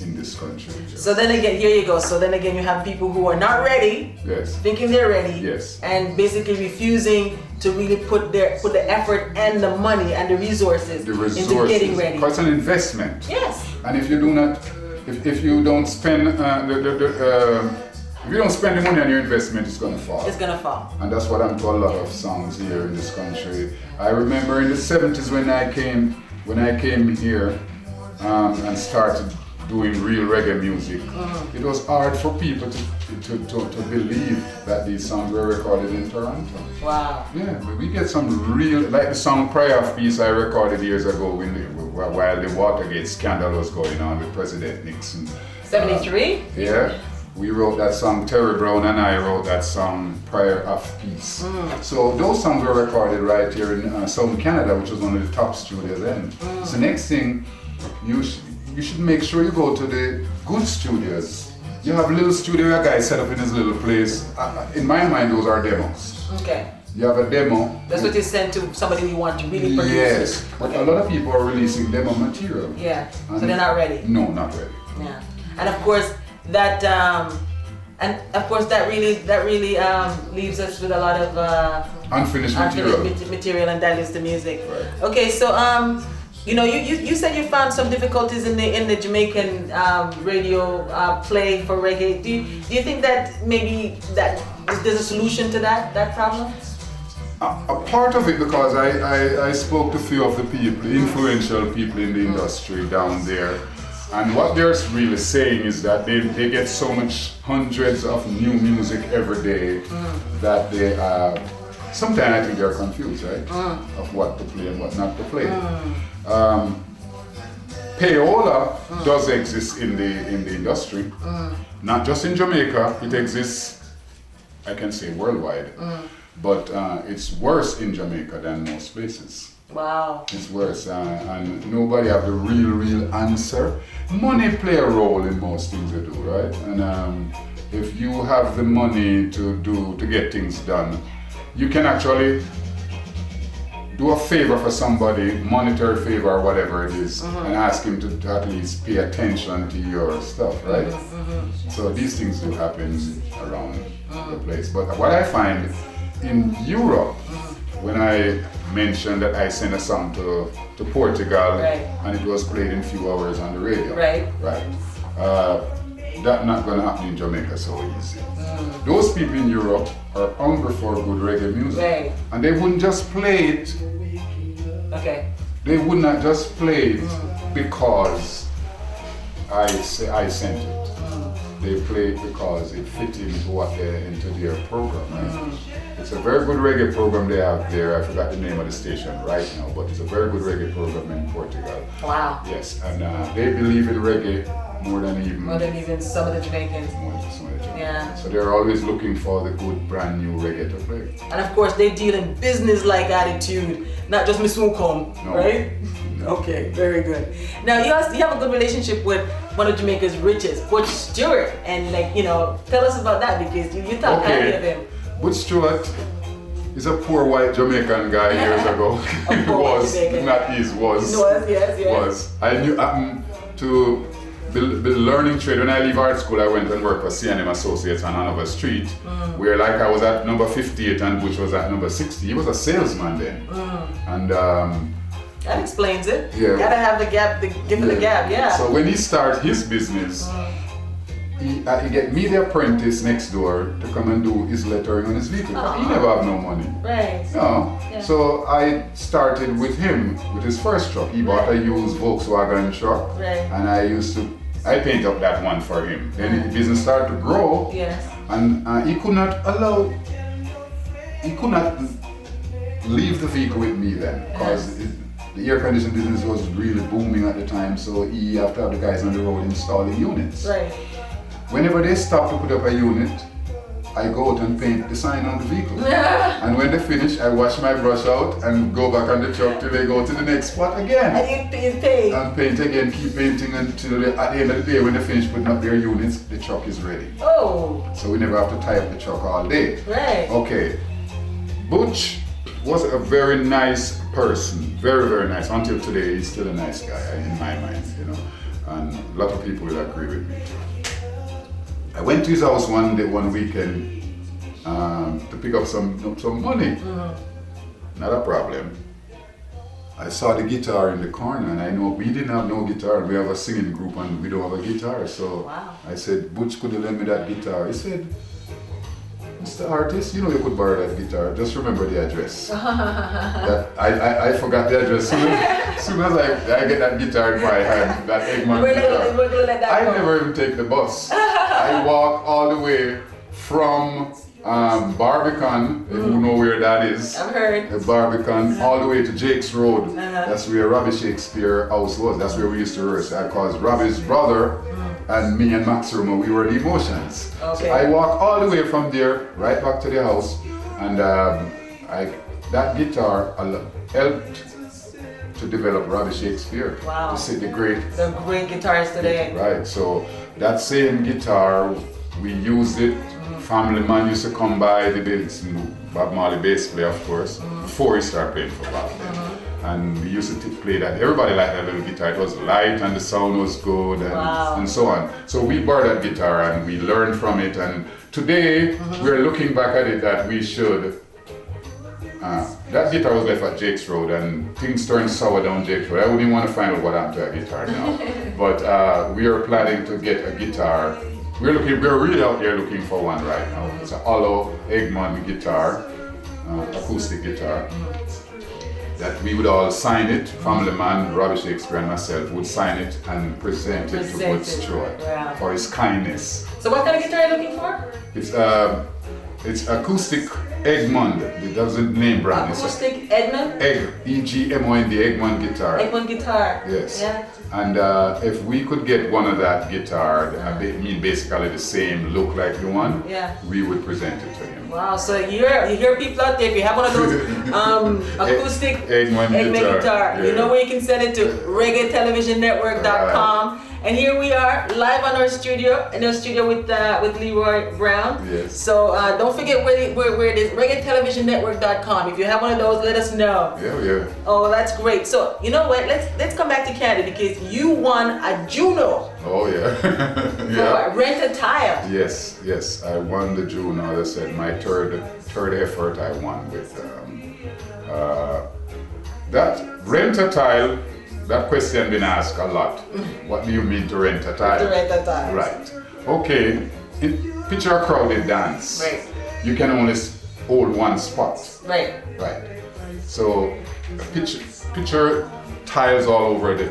in this country. So then again, here you go. So then again, you have people who are not ready, yes, thinking they're ready, yes, and basically refusing to really put the effort and the money and the resources into getting ready. Because it's an investment. Yes. And if you do not, if you don't spend if you don't spend the money on your investment, it's gonna fall. It's gonna fall. And that's what I'm to a lot of songs here in this country. I remember in the 70s when I came here and started doing real reggae music. It was hard for people to believe that these songs were recorded in Toronto. Wow. Yeah, but we get some real, like the song Prayer of Peace I recorded years ago while the Watergate scandal was going on with President Nixon. 73? Yeah. We wrote that song, Terry Brown and I wrote that song, Prayer of Peace. So those songs were recorded right here in Southern Canada, which was one of the top studios then. So next thing, you should make sure you go to the good studios. You have a little studio a guy set up in his little place. In my mind, those are demos. Okay. You have a demo. That's what you send to somebody you want to really produce. Yes, but okay. A lot of people are releasing demo material. Yeah, so they're not ready. No, not ready. Yeah, and of course that really leaves us with a lot of unfinished material, and that is the music. Right. Okay, so you said you found some difficulties in the Jamaican radio play for reggae. Do you think that maybe that there's a solution to that problem? A part of it, because I spoke to a few of the people, influential people in the industry down there, and what they're really saying is that they get so much hundreds of new music every day that they sometimes I think they're confused, right? Of what to play and what not to play. Payola does exist in the industry, not just in Jamaica. It exists, I can say, worldwide, but it's worse in Jamaica than most places. Wow. It's worse, and nobody have the real answer. Money play a role in most things they do, right? And if you have the money to get things done, you can actually do a favor for somebody, monetary favor or whatever it is, and ask him to at least pay attention to your stuff, right? So these things do happen around the place. But what I find in Europe, when I mentioned that I sent a song to Portugal, and it was played in a few hours on the radio, that's not going to happen in Jamaica so easy. Those people in Europe are hungry for good reggae music, and they wouldn't just play it. Okay. They would not just play it because I sent it. They play it because it fit into their program. Right? It's a very good reggae program they have there. I forgot the name of the station right now, but it's a very good reggae program in Portugal. Wow. Yes, and they believe in reggae more than even some of the Jamaicans. Yeah. So they're always looking for the good brand new reggae to play. And of course they deal in business-like attitude, not just Miss Wukom, right? No. Okay, very good. Now you have a good relationship with one of Jamaica's richest, Butch Stewart, and tell us about that, because you thought highly of him. Butch Stewart is a poor white Jamaican guy years ago. He was, not is, was. Was. I knew to be learning trade. When I leave art school, I went and worked for C&M Associates on Hanover Street, where I was at number 58 and Butch was at number 60. He was a salesman then. And that explains it. Yeah. Gotta have the gap, the gift of the gap, yeah. So when he started his business, he get me the apprentice next door to come and do his lettering on his vehicle. He never have no money. Right. No. Yeah. So I started with him with his first truck. He bought a used Volkswagen truck, and I paint up that one for him. Then the business started to grow, and he could not leave the vehicle with me then, because the air conditioning business was really booming at the time, so he have to have the guys on the road installing units. Right. Whenever they stopped to put up a unit, I go out and paint the sign on the vehicle. And when they finish, I wash my brush out and go back on the truck till they go to the next spot again. And you paint. And paint again, keep painting until at the end of the day, when they finish putting up their units, the truck is ready. Oh. So we never have to tie up the truck all day. Right. Okay. Butch was a very nice person. Very, very nice. Until today, he's still a nice guy in my mind, you know. And a lot of people will agree with me. I went to his house one weekend to pick up some money. Not a problem. I saw the guitar in the corner, and I know we didn't have no guitar. We have a singing group and we don't have a guitar. So I said, Butch, could you lend me that guitar? He said, Mr. Artist, you know you could borrow that guitar. Just remember the address. I forgot the address. Soon as I get that guitar in my hand, that Eggman guitar, I never even take the bus. I walk all the way from Barbican, if you know where that is. I've heard. The Barbican, all the way to Jake's Road. That's where Robbie Shakespeare house was. That's where we used to rehearse. Because Robbie's brother and me and Max Roma, we were the Emotions. Okay. So I walk all the way from there, right back to the house. And that guitar helped to develop Robbie Shakespeare. Wow. To see the great guitarists today. Right, so that same guitar, we used it. Family Man used to come by, the Bob Marley bass player, of course, before he started playing for Bob. And we used to play that. Everybody liked that little guitar. It was light and the sound was good and so on. So we borrowed that guitar and we learned from it. And today, we're looking back at it that we should. That guitar was left at Jake's Road and things turned sour down Jake's Road. I wouldn't want to find out what happened to that guitar now. But we are planning to get a guitar. We're really out there looking for one right now. It's a hollow Eggman guitar, acoustic guitar. That we would all sign it. Family Man, Robbie Shakespeare and myself would sign it and present it to Butch Stewart for his kindness. So what kind of guitar are you looking for? It's acoustic Eggmond. It doesn't name brand. Acoustic Eggmond? E-G-M-O-N-D, Eggmond guitar. Eggmond guitar. Yes. Yeah. And if we could get one of that guitar, I mean basically the same look like the one, we would present it to him. Wow, so you hear people out there, if you have one of those acoustic Eggman guitar, you know where you can send it to reggaetelevisionnetwork.com. And here we are live on our studio, in our studio with Leroy Brown. Yes. So don't forget where it is, reggaetelevisionnetwork.com. If you have one of those, let us know. Yeah. Oh, that's great. So you know what? Let's come back to Canada because you won a Juno. Oh yeah. For Rent a Tile. Yes. I won the Juno. As I said, my third effort I won with that Rent a Tile. That question been asked a lot. What do you mean to rent a tile? To rent a tile. Right. Okay. Picture a crowded dance. Right. You can only hold one spot. Right. So picture tiles all over the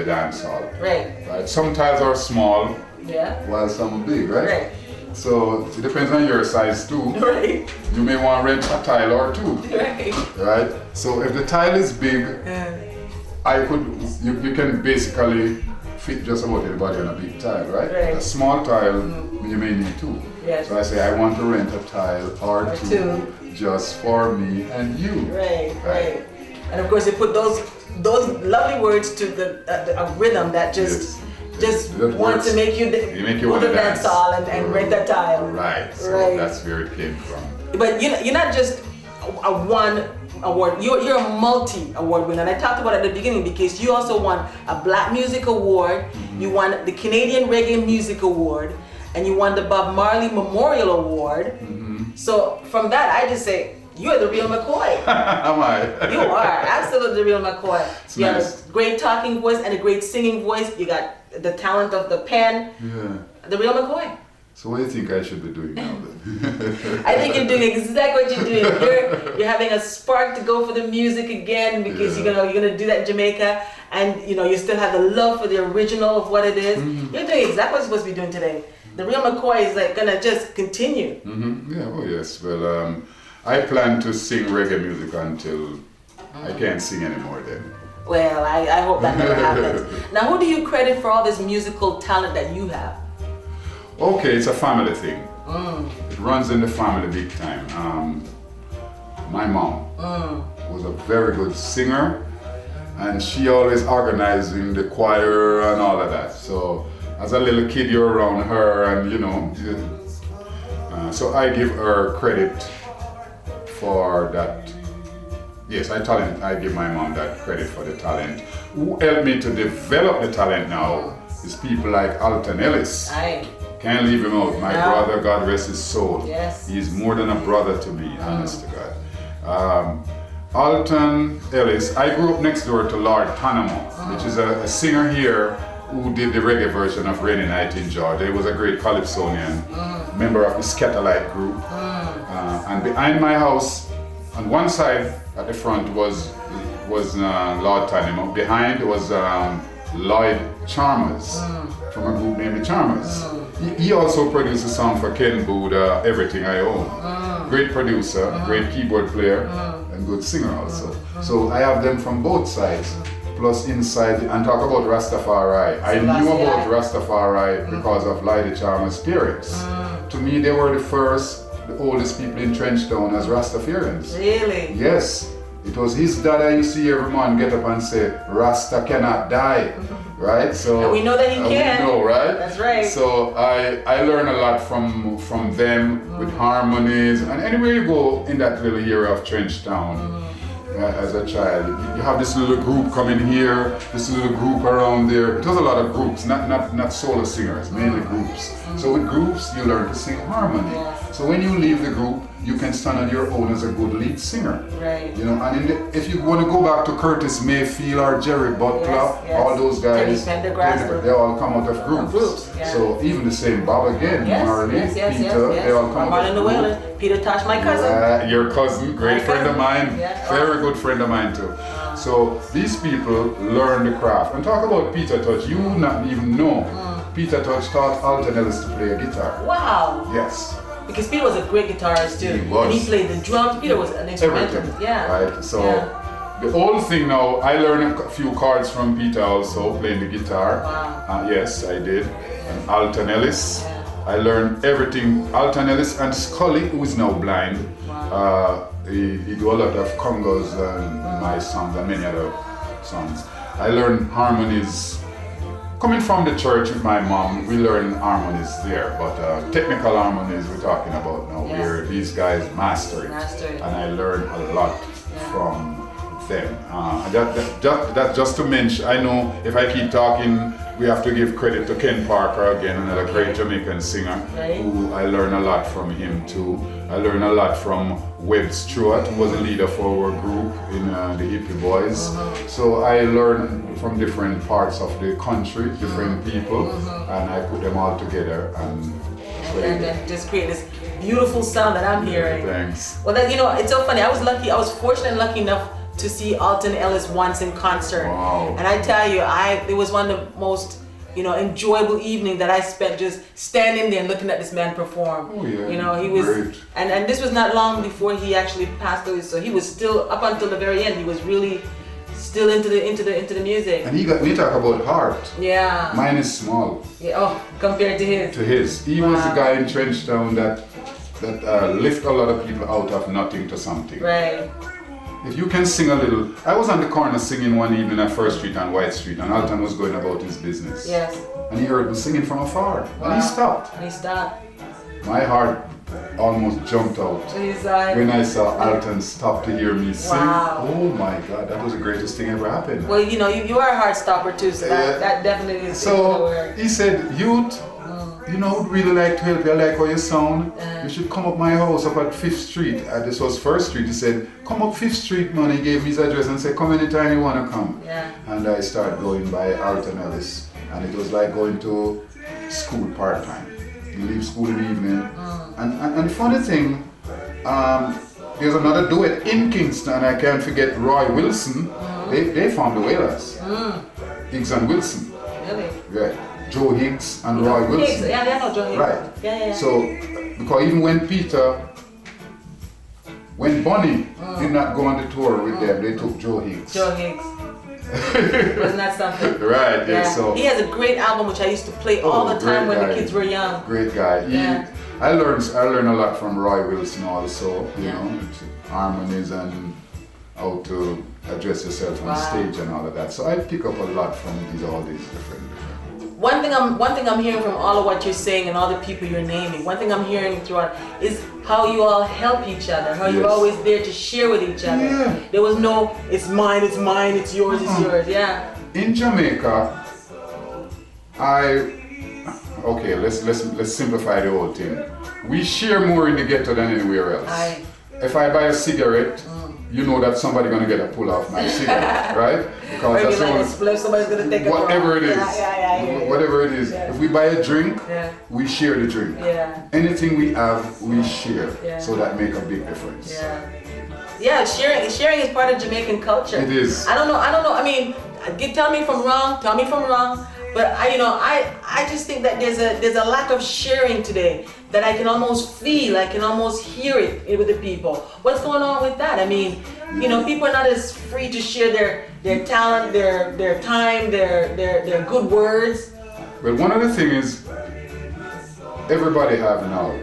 dance hall. Right. Some tiles are small. Yeah. While some are big, right? Right. So it depends on your size too. Right. You may want to rent a tile or two. Right. Right. So if the tile is big, you can basically fit just about anybody on a big tile, right? A small tile, you may need two. Yes. But So I say, I want to rent a tile or two just for me and you. Right. And of course, you put those lovely words to a rhythm that just want to make you want to dance hall and rent a tile. Right. So that's where it came from. But you're not just a one award. You're a multi-award winner. And I talked about it at the beginning because you also won a Black Music Award. You won the Canadian Reggae Music Award, and you won the Bob Marley Memorial Award. So from that, I just say, you are the real McCoy. Am I? You are absolutely the real McCoy. You have a great talking voice and a great singing voice. You got the talent of the pen. Yeah. The real McCoy. So what do you think I should be doing now then? I think you're doing exactly what you're doing. You're having a spark to go for the music again because you're gonna do that in Jamaica, and you still have the love for the original of what it is. You're doing exactly what you're supposed to be doing today. The real McCoy is gonna just continue. Yeah. Oh yes. Well, I plan to sing reggae music until I can't sing anymore then. Well, I hope that never happens. Now, who do you credit for all this musical talent that you have? Okay, it's a family thing. It runs in the family big time. My mom was a very good singer, and she always organizing the choir and all of that. So as a little kid, you're around her, and you know. So I give her credit for that. Yes, I give my mom that credit for the talent. Who helped me to develop the talent now is people like Alton Ellis. Can't leave him out. My brother, God rest his soul. Yes. He's more than a brother to me, honest to God. Alton Ellis, I grew up next door to Lord Panama, which is a singer here who did the reggae version of Rainy Night in Georgia. He was a great calypsonian, member of the Scatterlight group. And behind my house, on one side at the front was Lord Panama. Behind was Lloyd Chalmers from a group named the Chalmers. He also produced a song for Ken Bood, Everything I Own. Great producer, great keyboard player, and good singer also. So I have them from both sides, plus inside, and talk about Rastafari. I knew about Rastafari because of Lloyd Chalmers' parents. To me, they were the oldest people in Trenchtown as Rastafarians. Really? Yes. It was his dad I used to see every man get up and say, Rasta cannot die. Right? So and we know that he can. We know, right? That's right. So I learned a lot from them with harmonies, and anywhere you go in that little area of Trenchtown as a child, you have this little group coming here, this little group around there. It was a lot of groups, not solo singers, mainly groups. So with groups you learn to sing harmony. So when you leave the group, you can stand on your own as a good lead singer. Right. You know, and if you want to go back to Curtis Mayfield or Jerry Butler, all those guys, they all come out of groups. So even the same Bob again, Marley, Peter, they all come out of groups. Peter Tosh, my cousin. Your cousin, great friend of mine, very good friend of mine too. So these people learn the craft. And talk about Peter Tosh, you would not even know. Peter Tosh taught Alton Ellis to play a guitar. Wow. Yes. Because Peter was a great guitarist too. He was. And he played the drums. Peter was an instrumentalist. Everything. Right. So the whole thing now, I learned a few chords from Peter also, playing the guitar. Wow. Yes, I did. And Alton Ellis. I learned everything. Alton Ellis and Scully, who is now blind. Wow. He do a lot of congos and my songs and many other songs. I learned harmonies. Coming from the church with my mom, we learn harmonies there, but technical harmonies we're talking about now, where these guys master it. And I learned a lot from them. That just to mention, I know if I keep talking, we have to give credit to Ken Parker again, another great Jamaican singer, who I learned a lot from him too. I learned a lot from Webb Stewart, who was a leader for our group in the Hippie Boys. So I learned from different parts of the country, different people, and I put them all together and played. And just create this beautiful sound that I'm hearing. Thanks. Well, you know, it's so funny. I was fortunate and lucky enough to see Alton Ellis once in concert. Wow. And I tell you, it was one of the most, you know, enjoyable evening that I spent just standing there and looking at this man perform. Oh yeah. You know, he was, great. and this was not long before he actually passed away. So he was still, up until the very end, he was really still into the music. And we talk about heart. Yeah. Mine is small. Yeah. Oh, compared to his. He was the guy in Trenchtown that lift a lot of people out of nothing to something. Right. If you can sing a little, I was on the corner singing one evening at First Street and White Street, and Alton was going about his business. Yes. And he heard me singing from afar, and he stopped. And he stopped. My heart almost jumped out when I saw Alton stop to hear me sing. Wow. Oh my God, that was the greatest thing ever happened. Well, you know, you are a heart stopper too, so that definitely is. So he said, "Youth, you know, I'd really like to help you. I like how you sound. You should come up my house up at 5th Street. This was 1st Street. He said, come up 5th Street, man. He gave me his address and said, come anytime you want to come. Yeah. And I started going by Alton Ellis. And it was like going to school part-time. You leave school in the evening. And the funny thing, there's another duet in Kingston, and I can't forget Roy Wilson. They formed the Wailers. Higgs and Wilson. Really? Yeah. Joe Higgs and Roy Wilson. Yeah, I know Joe Higgs. Right. Yeah. So, because even when Bonnie did not go on the tour with them, they took Joe Higgs. Joe Higgs. Wasn't that something? Right, yeah. So he has a great album which I used to play all the time when the kids were young. Great guy. I learned a lot from Roy Wilson also, you know, harmonies and how to address yourself on stage and all of that. So I pick up a lot from all these different. One thing I'm hearing from all of what you're saying and all the people you're naming, one thing I'm hearing throughout is how you all help each other, how you're always there to share with each other. Yeah. There was no, it's mine, it's yours, it's yours. Yeah. In Jamaica, okay, let's simplify the whole thing. We share more in the ghetto than anywhere else. If I buy a cigarette, you know that somebody's gonna get a pull off my cigarette, right? Because that's somebody's gonna take whatever it is. Whatever it is. If we buy a drink, we share the drink. Anything we have, we share. So that make a big difference. Yeah, sharing is part of Jamaican culture. It is. I don't know. I mean, tell me if I'm wrong. But I just think that there's a lack of sharing today that I can almost feel, I can almost hear it with the people. What's going on with that? I mean, you know, people are not as free to share their talent, their time, their good words. Well, one of the things is everybody have now.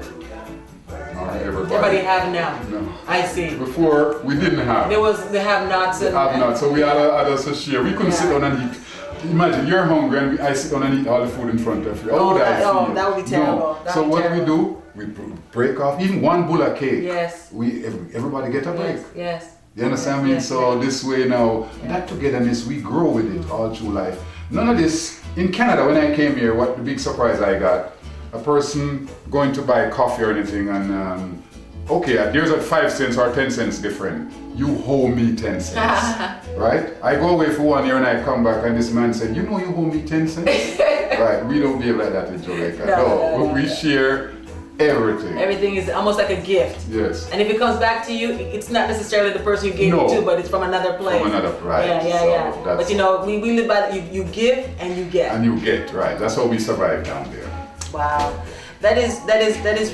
Everybody have now. No. I see. Before we didn't have. There was the have-nots. Have-nots. So we had others to share. We couldn't sit down and eat. Imagine you're hungry and I sit down and eat all the food in front of you. How would I feel? That would be terrible. No. So what we do, we break off even one bowl of cake. Yes. Everybody get a break. Yes. You understand me? So this way now, that togetherness, we grow with it all through life. None of this, in Canada when I came here, what the big surprise I got, a person going to buy coffee or anything and okay, there's a 5 cents or 10 cents different. You owe me 10 cents, right? I go away for 1 year and I come back and this man said, you know you owe me 10 cents? Right, we don't behave like that in Jamaica. No, we share everything. Everything is almost like a gift. Yes. And if it comes back to you, it's not necessarily the person you gave it to, but it's from another place. From another place. Yeah. But you know, we live by you give and you get. And you get, right. That's how we survive down there. Wow. That is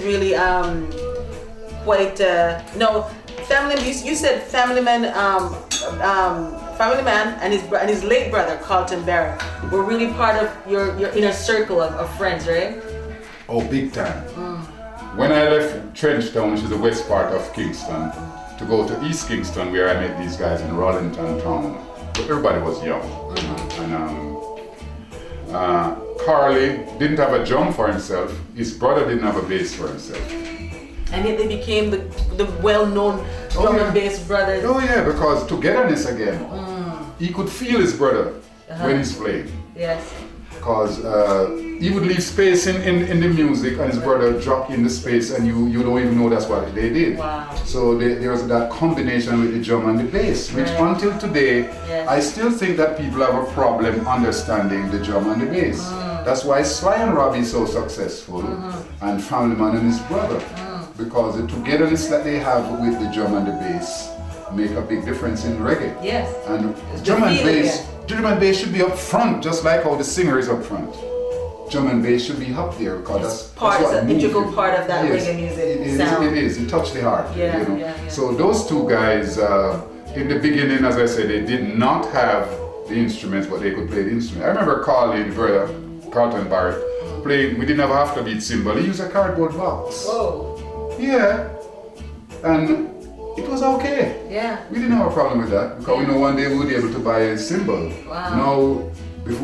really quite family. You said family man and his late brother Carlton Barrett were really part of your inner circle of friends, right? Oh, big time. When I left Trenchtown, which is the west part of Kingston, to go to East Kingston, where I met these guys in Rollington town, but everybody was young. And Carly didn't have a drum for himself. His brother didn't have a bass for himself. And yet they became the well-known drum and bass brothers. Oh yeah, because togetherness again. He could feel his brother when he's playing. Yes. Because he would leave space in the music and his brother dropped in the space and you don't even know that's what they did. Wow. So there was that combination with the drum and the bass, which until today, I still think that people have a problem understanding the drum and the bass. That's why Sly and Robbie is so successful and Family Man and his brother. Because the togetherness that they have with the drum and the bass make a big difference in reggae. Yes. And drum and bass should be up front, just like how the singer is up front. Drum and bass should be up there because that's an integral part of that reggae music sound. It is. It touched the heart. So those two guys, in the beginning, as I said, they did not have the instruments, but they could play the instrument. I remember Carlton Barrett playing. We didn't have a half-beat cymbal. He used a cardboard box. Whoa. Yeah, and it was okay. Yeah. We didn't have a problem with that because we know one day we would be able to buy a cymbal. Wow. Now,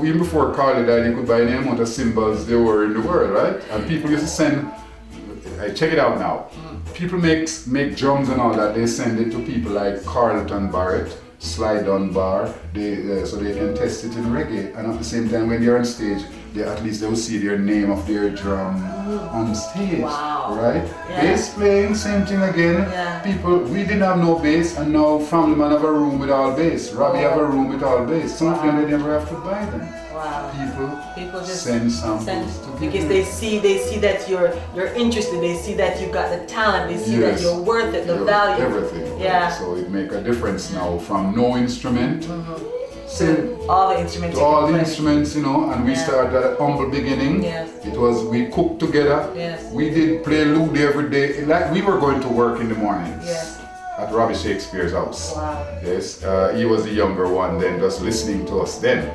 even before Carly died, you could buy any amount of cymbals there were in the world, right? And people used to send, check it out now. People make drums and all that, they send it to people like Carlton Barrett, Sly Dunbar, so they can test it in reggae. And at the same time, when they're on stage, at least they will see their name of their drum on stage, right? Yeah. Bass playing, same thing again. Yeah. People, we didn't have no bass, and now Family Man have a room with all bass. Robbie have a room with all bass. Some of them they never have to buy them. Wow. People just send samples to because they see that you're interested. They see that you got the talent. They see that you're worth it, the value. Everything. Yeah. Right? So it make a difference now from no instrument. All the instruments. All the instruments, you know, and we started at humble beginning. Yes. It was, we cooked together. Yes. We did play lude every day, like we were going to work in the mornings. Yes. at Robbie Shakespeare's house. Wow. Yes, he was the younger one then, just listening to us then.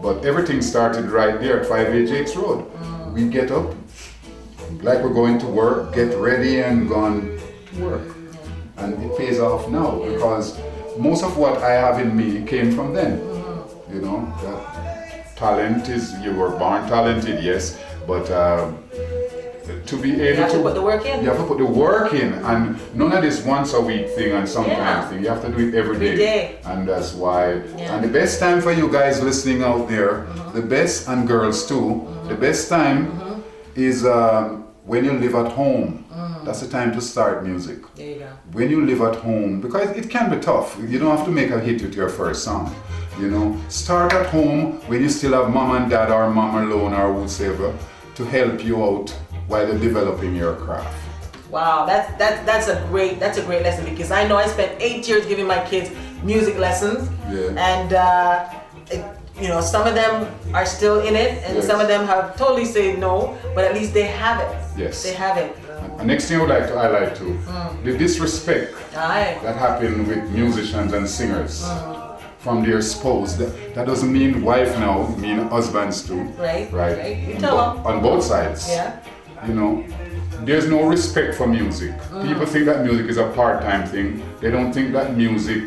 But everything started right there at 58 Jakes Road. We get up, like we're going to work, get ready and gone to work. And it pays off now because most of what I have in me came from them. You know, talent is, you were born talented, yes, but to be able you have to put the work in. You have to put the work in, and none of this once a week thing and sometimes thing. You have to do it every day. And that's why. And the best time for you guys listening out there, the best, and girls too, the best time is when you live at home. That's the time to start music. There you go. When you live at home, because it can be tough. You don't have to make a hit with your first song. You know, start at home when you still have mom and dad or mom alone or whoever to help you out while you're developing your craft. Wow, that's a great lesson, because I know I spent 8 years giving my kids music lessons, and you know, some of them are still in it, and some of them have totally said no, but at least they have it. Yes, they have it. And next thing I would like to highlight too, the disrespect that happened with musicians and singers. From their spouse. That doesn't mean wife now, it means husbands too. Right. You tell them. On both sides. Yeah. You know, there's no respect for music. People think that music is a part-time thing. They don't think that music,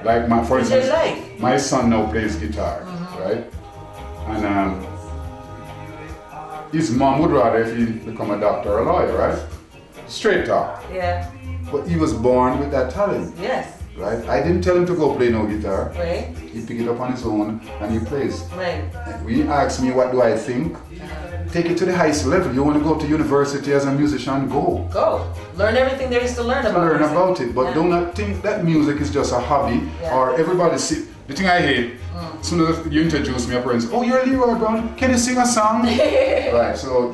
like for instance, my son now plays guitar, right? And his mom would rather if he become a doctor or a lawyer, right? Straight talk. Yeah. But he was born with that talent. Yes. Right? I didn't tell him to go play no guitar. Right. He picked it up on his own and he plays. Right. When he asked me what do I think, take it to the highest level. You want to go to university as a musician, go. Go. Learn everything there is to learn about it. But do not think that music is just a hobby or everybody see. The thing I hate, as soon as you introduce me, a friend says, oh, you're Leroy Brown, can you sing a song? Right, so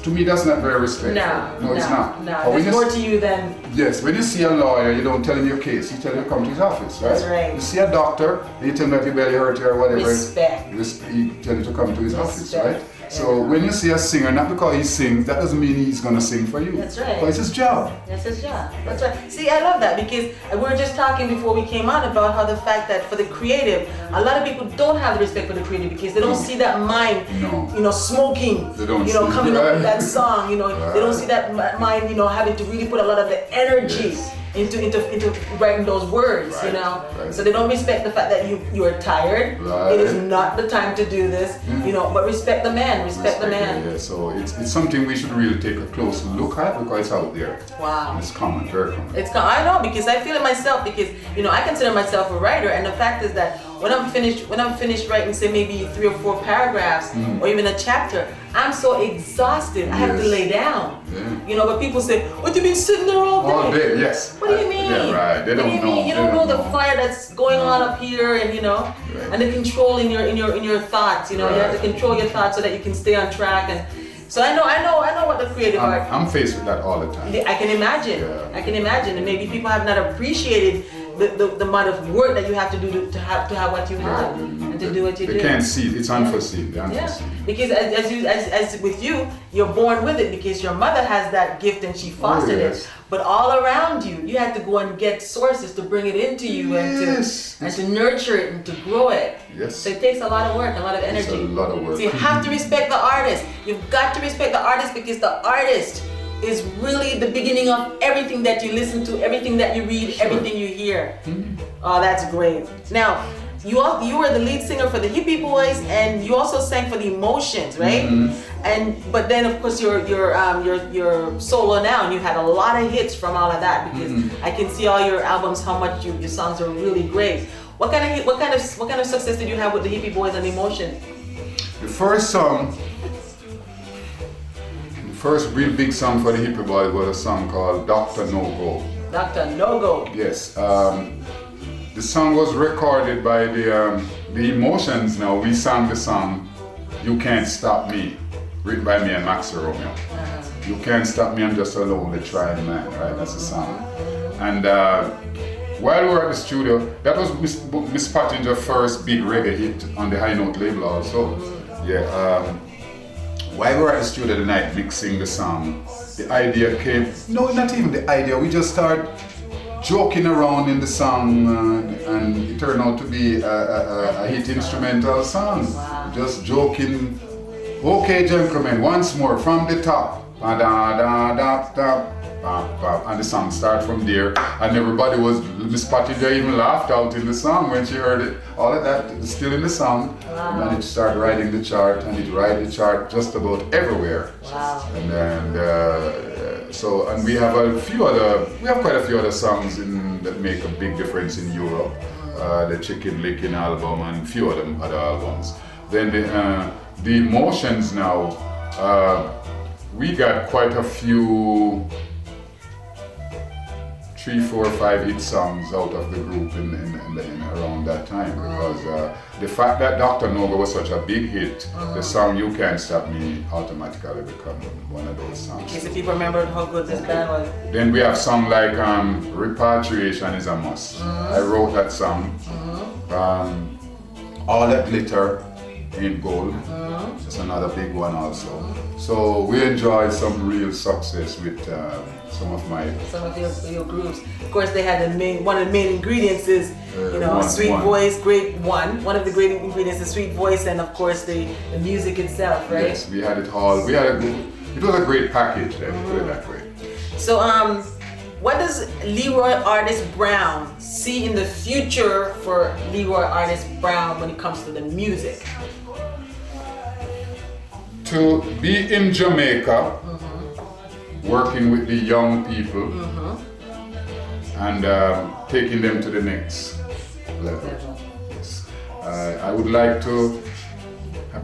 to me, that's not very respectful. No, it's not. No, there's more to you than... Yes, when you see a lawyer, you don't tell him your case. You tell him to come to his office, right? That's right. You see a doctor, you tell him that your belly hurt you or whatever. Respect. You tell him to come to his office, right? So when you see a singer, not because he sings, that doesn't mean he's going to sing for you. That's right. But it's his job. That's his job. That's right. See, I love that, because we were just talking before we came on about how the fact that for the creative, a lot of people don't have the respect for the creative because they don't see that mind, you know, smoking, they don't coming up with that song, you know, they don't see that mind, you know, having to really put a lot of the energy into writing those words, you know. So they don't respect the fact that you are tired. It is not the time to do this, you know. But respect the man. Respect the man. Yeah. So it's something we should really take a close look at because it's out there. Wow. It's common, very common. I know, because I feel it myself, because you know I consider myself a writer, and the fact is that when I'm finished writing, say maybe 3 or 4 paragraphs or even a chapter, I'm so exhausted. I have to lay down. You know, but people say, "What do you mean sitting there all day?" All day, yes. What do you mean? Yeah, right. They don't know. You don't know the fire that's going on up here, and you know, and the control in your thoughts. You know, you have to control your thoughts so that you can stay on track. And so I know what the creative art. I'm faced with that all the time. I can imagine. I can imagine, and maybe people have not appreciated the amount of work that you have to do to have what you have and to do what you do. They can't see it. It's unforeseen. Because as with you, you're born with it because your mother has that gift and she fostered it. But all around you, you had to go and get sources to bring it into you and to nurture it and to grow it. So it takes a lot of work, a lot of energy. It's a lot of work. So you have to respect the artist. You've got to respect the artist because the artist is really the beginning of everything that you listen to, everything that you read, everything you hear. Oh, that's great. Now, you were the lead singer for the Hippie Boys, and you also sang for the Emotions, right? But then of course you're solo now, and you had a lot of hits from all of that, because I can see all your albums, how much your songs are really great. What kind of success did you have with the Hippie Boys and Emotions? The first song. First real big song for the Hippie Boys was a song called Dr. No Go. Dr. No Go. Yes. The song was recorded by the Emotions now. We sang the song You Can't Stop Me, written by me and Max Romeo. You Can't Stop Me, I'm Just a Lonely Trying Man, right? That's the song. And while we were at the studio, that was Miss Pottinger's first big reggae hit on the High Note label also. While we were at the studio the night mixing the song, the idea came, no, not even the idea, we just started joking around in the song, and it turned out to be a hit instrumental song. Wow. Just joking. Okay, gentlemen, once more from the top. And the song started from there, and everybody was, Miss Patty even laughed out in the song when she heard it. All of that is still in the song. Wow. And it started riding the chart, and it ride the chart just about everywhere. Wow. And we have quite a few other songs that make a big difference in Europe. The Chicken Licking album and a few other albums. Then the Emotions now, we got quite a few 3, 4, 5 hit songs out of the group in around that time, because the fact that Dr. Nova was such a big hit, the song You Can't Stop Me automatically became one of those songs. In case if people remember how good this band was. Then we have songs like Repatriation Is a Must. I wrote that song. All That Glitter Ain't Gold. That's another big one also. So we enjoyed some real success with some of your groups. Of course, they had one of the main ingredients is sweet voice, great one. One of the great ingredients is sweet voice, and of course the music itself, right? Yes, we had it all. It was a great package. Let me put it that way. So what does Leroy Artist Brown see in the future for Leroy Artist Brown when it comes to the music? To be in Jamaica, working with the young people, and taking them to the next level. Yes. I would like to,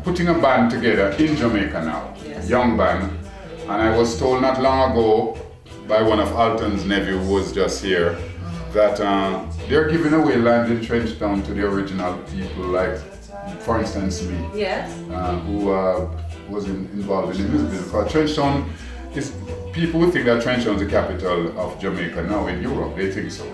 putting a band together in Jamaica now, yes. Young band, and I was told not long ago by one of Alton's nephew who was just here, that they're giving away land in Trenchtown to the original people, like, for instance, me, yes. Who was involved in the music business. Because Trenchtown is, people would think that Trenchtown is the capital of Jamaica now in Europe. They think so.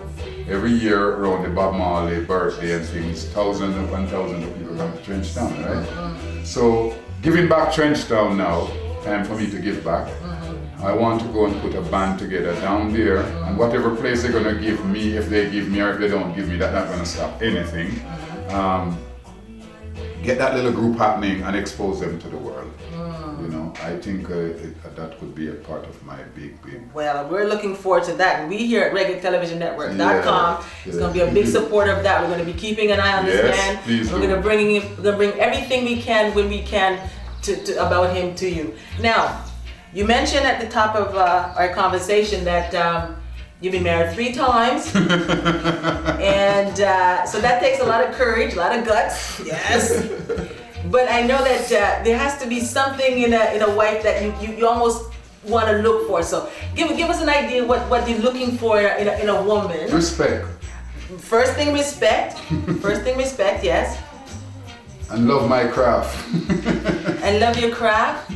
Every year around the Bob Marley birthday and things, thousands upon thousands of people come to Trenchtown, right? So giving back Trenchtown now, time for me to give back. I want to go and put a band together down there, and whatever place they're going to give me, if they give me or if they don't give me, that's not going to stop anything. Get that little group happening and expose them to the world. You know, I think that could be a part of my big. Well, we're looking forward to that, and we here at ReggaeTelevisionNetwork.com is going to be a big supporter of that. We're going to be keeping an eye on this man. Please we're going to bring everything we can when we can about him to you. Now, you mentioned at the top of our conversation that you've been married 3 times, and so that takes a lot of courage, a lot of guts, yes. But I know that there has to be something in a wife that you almost want to look for. So give us an idea what you're looking for in a woman. Respect. First thing, respect. First thing, respect. Yes. And love my craft. And love your craft.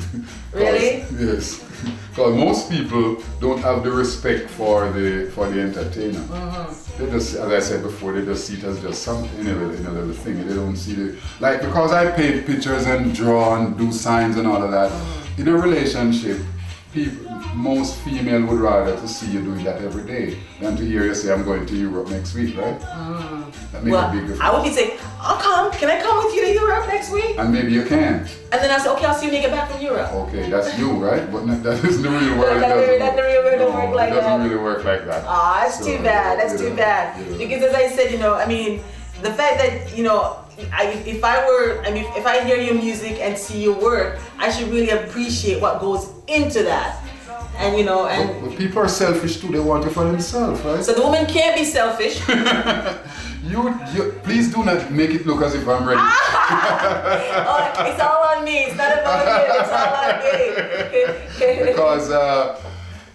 Really? Yes. Because most people don't have the respect for the entertainer. They just, as I said before, they just see it as just something in a little thing. They don't see the, like, because I paint pictures and draw and do signs and all of that. In a relationship, most female would rather to see you doing that every day than to hear you say, I'm going to Europe next week, right? That makes a big difference. I would be saying, I'll come. Can I come with you to Europe next week? And maybe you can't. And then I say, okay, I'll see you when you get back from Europe. Okay, that's you, right? But that isn't the real world. That the real world don't work like that. It doesn't really work like that. Ah, that's too bad. That's too bad. Because as I said, I mean, the fact that, if I hear your music and see your work, I should really appreciate what goes into that. And but people are selfish too. They want it for themselves, right? So the woman can't be selfish. you please do not make it look as if I'm ready. Oh, it's all on me. It's not about you. It's all on me. Because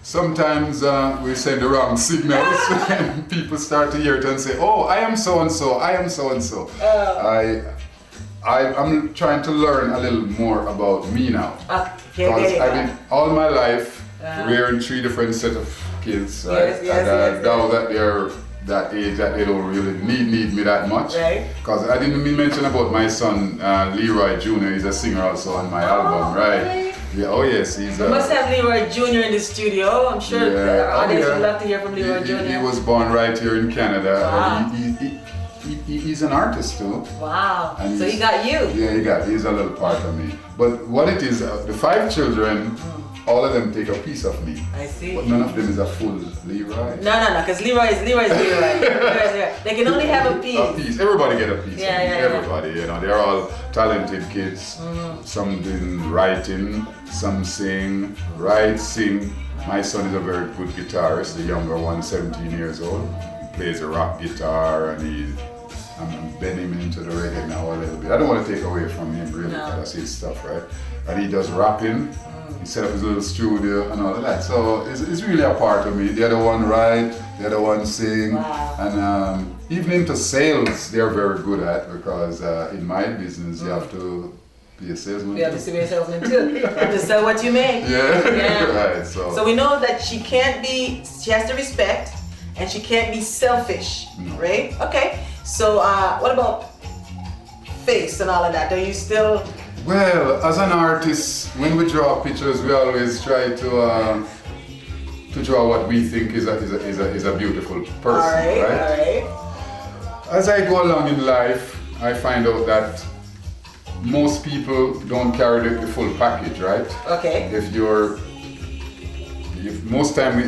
sometimes we send the wrong signals and people start to hear it and say, oh, I am so and so. I am so and so. I'm trying to learn a little more about me now. Because I've been all my life rearing 3 different set of kids, right? Yes. Now that they're that age that they don't really need me that much. Right. Because I didn't even mention about my son Leroy Jr. He's a singer also on my album, right? Yeah, oh yes, he's. We must have Leroy Jr. in the studio. I'm sure the audience would love to hear from Leroy Jr. He was born right here in Canada. Wow. He's an artist too. Wow. And so he got you. Yeah, he's a little part of me. But what it is, the 5 children, all of them take a piece of me. I see. But none of them is a full Leroy. No, because Leroy is Leroy. They can only have a piece. A piece. Everybody get a piece. Yeah. Everybody, you know, they're all talented kids. Some doing writing, some sing, write, sing. My son is a very good guitarist. The younger one, 17 years old, he plays a rock guitar, and I'm bending him into the reggae now a little bit. I don't want to take away from him really, because that's his stuff, right? And he does rapping. He set up his little studio and all of that. So it's really a part of me. The other one write, the other one sing. Wow. And even into sales, they're very good at, because in my business, you have to be a salesman. You have to be a salesman too. You have to sell what you make. Yeah. Right. So we know that she has to respect, and she can't be selfish, right? Okay. So what about face and all of that? Are you still? Well, as an artist, when we draw pictures, we always try to draw what we think is a beautiful person, right? All right. As I go along in life, I find out that most people don't carry the full package, right? Okay. Most time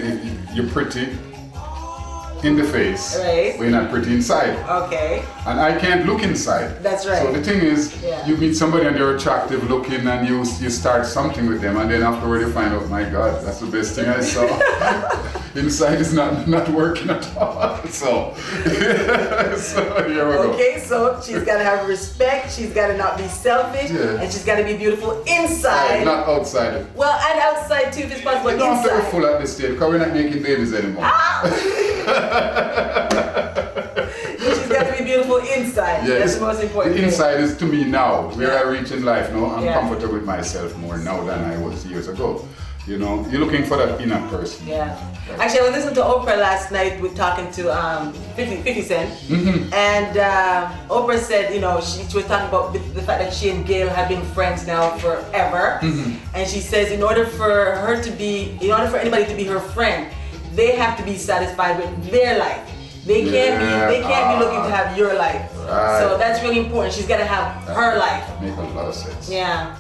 you're pretty in the face, right, but you're not pretty inside. Okay. And I can't look inside. That's right. So the thing is, you meet somebody and they're attractive looking, and you start something with them, and then afterward you find out, my God, that's the best thing I saw. Inside is not working at all. So, so here we go. Okay, so she's got to have respect, she's got to not be selfish, and she's got to be beautiful inside. Not outside. Well, and outside too if it's possible. You don't have to be full at this stage, because we're not making babies anymore. She's got to be beautiful inside. Yeah, that's the most important thing. The inside is, to me now, where I reach in life now, I'm Yeah. comfortable with myself more now than I was years ago. You know, you're looking for that inner person. Yeah. Actually, I was listening to Oprah last night with talking to 50 Cent, and Oprah said, you know, she was talking about the fact that she and Gail have been friends now forever, and she says in order for anybody to be her friend, they have to be satisfied with their life. They can't be looking to have your life. Right. So that's really important. She's got to have her life. Make a lot of sense. Yeah.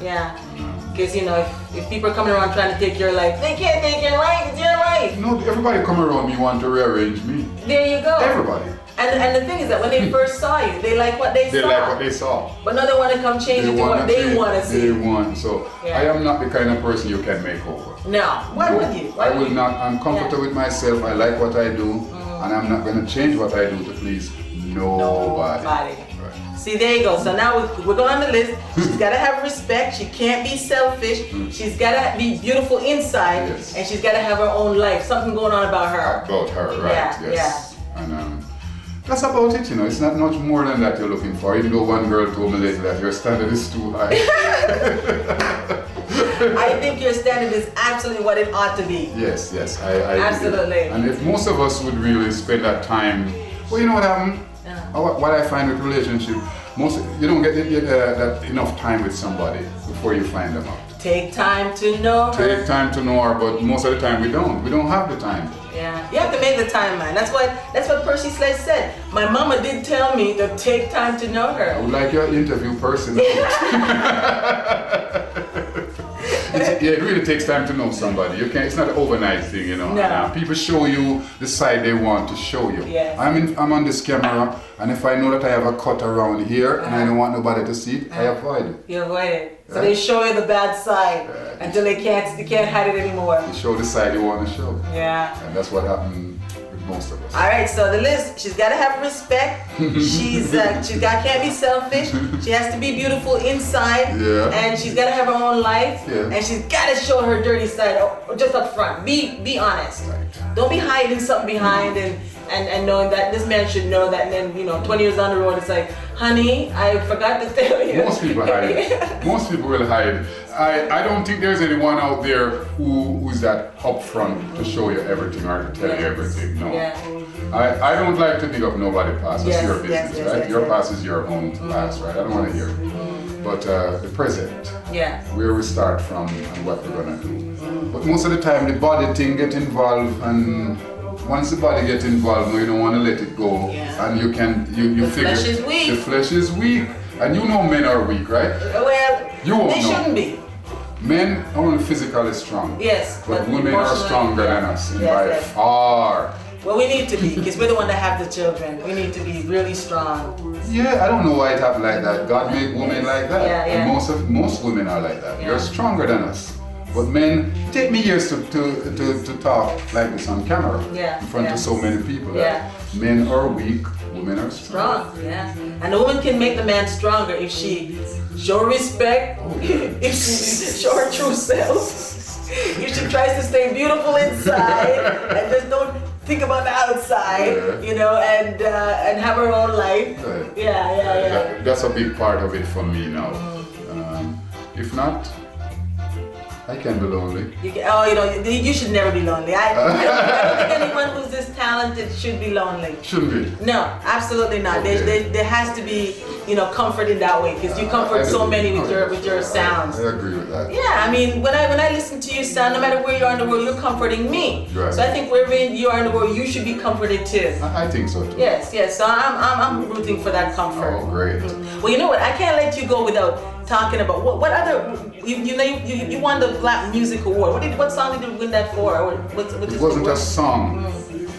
Because you know, if people are coming around trying to take your life, they can't take your life. It's your life. No, everybody come around me want to rearrange me. There you go. Everybody. And the thing is that when they first saw you, they like what they saw. They like what they saw. But now they want to come change it to what they want to see. They want. So I am not the kind of person you can make over. No. Why would you? I will not. I'm comfortable with myself. I like what I do, and I'm not going to change what I do to please nobody. Right. See, there you go. So now we're going on the list. She's got to have respect. She can't be selfish. She's got to be beautiful inside, and she's got to have her own life. Something going on about her. About her, right? Yeah. Yes. And that's about it. You know, it's not much more than that you're looking for. Even though one girl told me later that your standard is too high. I think your standard is absolutely what it ought to be. Yes, I absolutely. And if most of us would really spend that time, well, you know what happened? What I find with relationship, you don't get that enough time with somebody before you find them out. Take time to know her. Take time to know her, but most of the time we don't. We don't have the time. Yeah, you have to make the time, man. That's what Percy Sledge said. My mama did tell me to take time to know her. I would like your interview person. It really takes time to know somebody. It's not an overnight thing, you know. No. People show you the side they want to show you. Yes. I'm on this camera, and if I know that I have a cut around here and I don't want nobody to see it, I avoid it. You avoid it. So they show you the bad side until they can't hide it anymore. You show the side you want to show. Yeah. And that's what happened with most of us. All right. So the list: she's got to have respect. Can't be selfish. She has to be beautiful inside. Yeah. And she's got to have her own life. Yeah. And she's got to show her dirty side just up front. Be honest. Right. Don't be hiding something behind and knowing that this man should know that, and then 20 years down the road it's like, honey, I forgot to tell you. Most people hide. Most people will hide. I don't think there's anyone out there who's that upfront to show you everything or to tell you everything. No. Yeah. I don't like to dig up nobody's past. It's your business, right? Your yes. past is your own past, right? I don't want to hear it. but the present. Yeah. Where we start from and what we're gonna do. But most of the time the body thing get involved, and once the body gets involved, you don't want to let it go. Yeah. And you figure flesh is weak. The flesh is weak. And you know men are weak, right? Well, you won't they know. shouldn't be. Men are only physically strong. Yes. But women are stronger than us by far. Well, we need to be, because we're the one that have the children. We need to be really strong. Yeah, I don't know why it happened like that. God made women like that. Yeah, yeah. And most women are like that. You're stronger than us. But men, take me years to talk like this on camera in front of so many people. Yeah. Men are weak, women are strong. Yeah. And the woman can make the man stronger if she show respect, if she show her true self, if she tries to stay beautiful inside and just don't think about the outside, you know, and have her own life. Right. Yeah. That's a big part of it for me now. If not, I can be lonely. You should never be lonely. I don't think anyone who's this talented should be lonely. Shouldn't be? No, absolutely not. Okay. There has to be, comfort in that way, because you comfort so many with your sounds. I agree with that. Yeah, I mean, when I listen to you sound, no matter where you are in the world, you're comforting me. Right. So I think wherever you are in the world, you should be comforted too. I think so too. Yes. So I'm rooting for that comfort. Oh, great. Well, you know what? I can't let you go without talking about what other. You won the Black Music Award. What song did you win that for? It wasn't a song.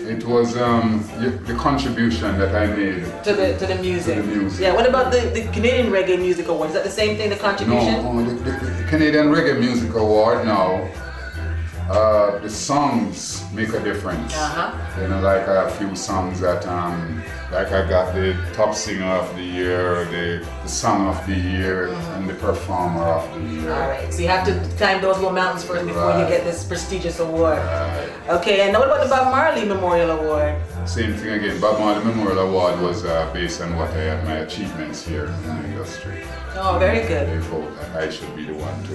It was the contribution that I made to the music. To the music. Yeah. What about the Canadian Reggae Music Award? Is that the same thing? The contribution? No, the Canadian Reggae Music Award now. The songs make a difference. Like I have a few songs that like I got the top singer of the year, the song of the year, and the performer of the year. All right, so you have to climb those little mountains first before you get this prestigious award. Right. Okay, and what about the Bob Marley Memorial Award? Same thing again. Bob Marley Memorial Award was based on what my achievements here in the industry. Oh, very good. They thought that I should be the one to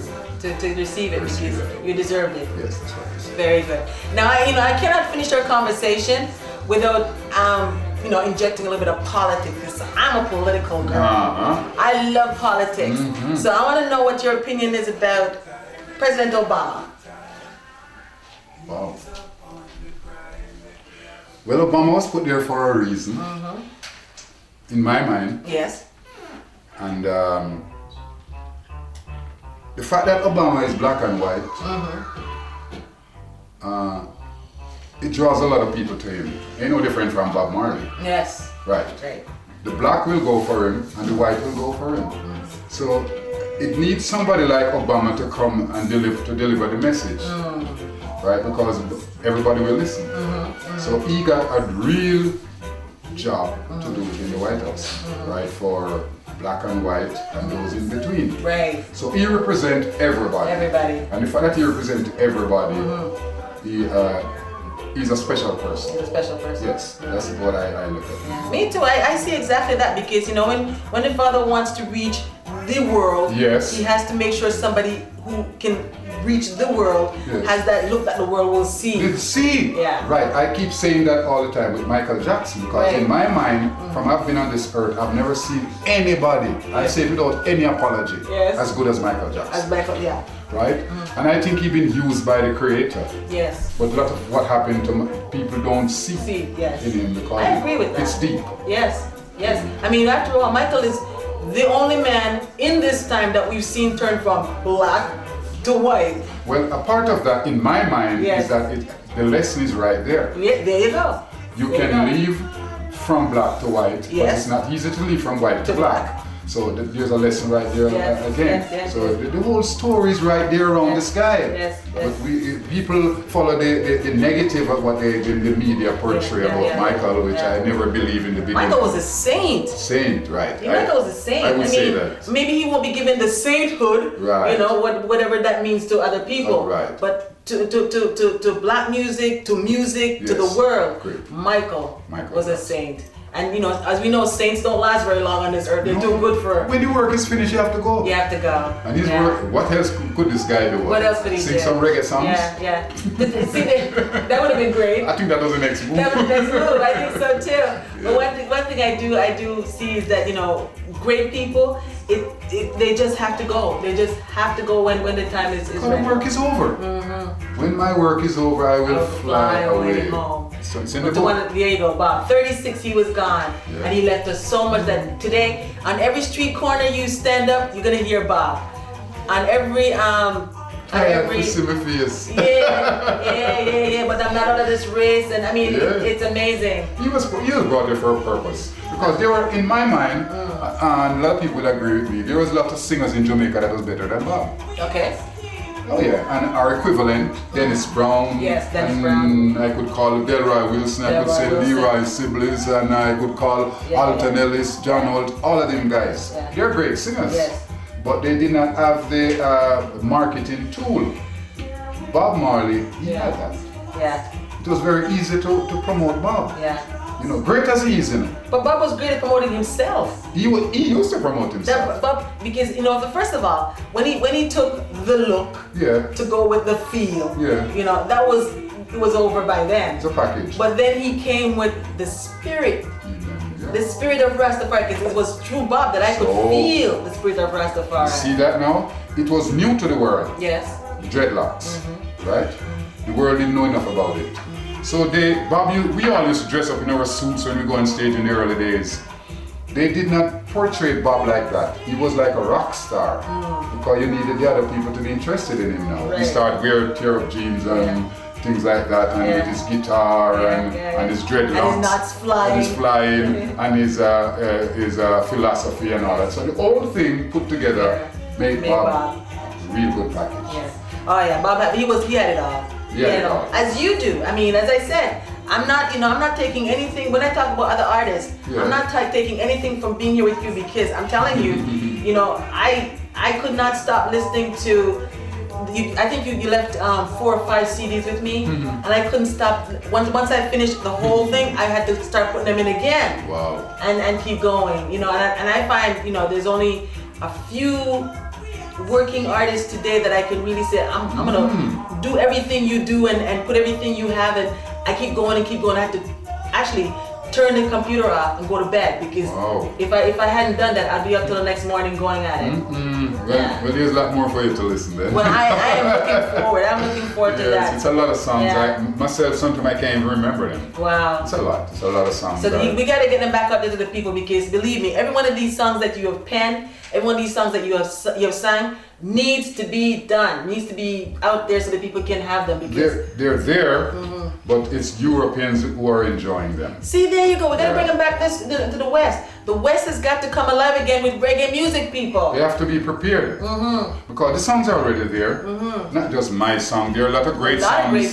receive it because you deserved it. Yes, that's right. Very good. Now, I cannot finish our conversation without injecting a little bit of politics, because I'm a political girl. I love politics. So I want to know what your opinion is about President Obama. Wow. Well, Obama was put there for a reason, in my mind. Yes. And the fact that Obama is black and white, it draws a lot of people to him. Ain't no different from Bob Marley. Yes. Right. The black will go for him and the white will go for him. So it needs somebody like Obama to come and deliver the message. Right? Because everybody will listen. So he got a real job to do in the White House, right? For black and white and those in between. Right. So he represents everybody. And the fact that he represents everybody, he's a special person. He's a special person. Yes, that's what I look at. Yeah. Me too. I see exactly that, because when the Father wants to reach the world, he has to make sure somebody who can reach the world has that look that the world will see. Yeah. Right. I keep saying that all the time with Michael Jackson, because in my mind, from I've been on this earth, I've never seen anybody, I say it without any apology, as good as Michael Jackson. Right? And I think he's been used by the Creator. Yes. But a lot of what happened to people don't see in him, because I agree with that. It's deep. Yes. I mean, after all, Michael is the only man in this time that we've seen turn from black to white. Well, a part of that, in my mind, is that the lesson is right there. Yeah, there you go. You can leave from black to white, but it's not easy to leave from white to black. So there's a lesson right there again. So the whole story is right there around the sky. But people follow the negative of what the media portray about Michael, which I never believed in the beginning. Michael was a saint. Right. Michael was a saint. I would say that. Maybe he won't be given the sainthood, whatever that means to other people. But to black music, to the world, Michael was a saint. And as we know, saints don't last very long on this earth. They're too good for. When your work is finished, you have to go. You have to go. And his work, what else could this guy do? What else could he do? Sing some reggae songs? Yeah. See, that would have been great. I think that was the next move. That was the next move. I think so too. But one thing I do see is that great people, they just have to go. They just have to go when the time is ready. When work is over. When my work is over, I will fly away. Home. So it's in the book. There you go, Bob. 36, he was gone. Yeah. And he left us so much that today, on every street corner you stand up, you're going to hear Bob. On every... I have to see my face. Yeah, but I'm not out of this race, and I mean, it's amazing. He was brought there for a purpose. Because there were, in my mind, and a lot of people will agree with me, there was a lot of singers in Jamaica that was better than Bob. Okay. Oh yeah, and our equivalent, Dennis Brown. Yes, Dennis Brown. I could call Leroy Wilson, I could say Leroy siblings, and I could call Alton, Ellis, John Holt, all of them guys. Yeah. They're great singers. Yes. But they did not have the marketing tool. Bob Marley, he had that. Yeah. It was very easy to promote Bob. Yeah. You know, great as he is, you know. But Bob was great at promoting himself. He used to promote himself. Because you know, first of all, when he took the look to go with the feel, you know, it was over by then. It's a package. But then he came with the spirit. The spirit of Rastafari, because it was through Bob that I could feel the spirit of Rastafari. You see that now? It was new to the world. Yes. Dreadlocks, right? The world didn't know enough about it. So Bob, we all used to dress up in our suits when we go on stage in the early days. They did not portray Bob like that. He was like a rock star because you needed the other people to be interested in him now. He started wearing tear-up jeans and things like that, and with his guitar and his dreadlocks, and his knots flying, and his philosophy and all that. So the whole thing put together made Bob a real good package. Yes. Oh yeah, Bob. He had it all. He had it all. As you do. I mean, as I said, I'm not taking anything. When I talk about other artists, I'm not taking anything from being here with you, because I'm telling you, you know, I could not stop listening to. I think you left 4 or 5 CDs with me, and I couldn't stop. Once I finished the whole thing, I had to start putting them in again. Wow. And keep going, you know. And I find, you know, there's only a few working artists today that I can really say I'm gonna do everything you do and put everything you have, and I keep going and keep going. I have to actually turn the computer off and go to bed, because if I hadn't done that, I'd be up till the next morning going at it. Well, there's a lot more for you to listen then. Well, I am looking forward to that. It's a lot of songs. Myself, sometimes I can't even remember them. Wow. It's a lot of songs. So we got to get them back up there to the people, because believe me, every one of these songs that you have penned, every one of these songs that you have sang needs to be done, needs to be out there so that people can have them. Because they're there, but it's Europeans who are enjoying them. See, there you go. We got to bring them back to the West. The West has got to come alive again with reggae music, people. They have to be prepared, because the songs are already there. Not just my song. There are a lot of great songs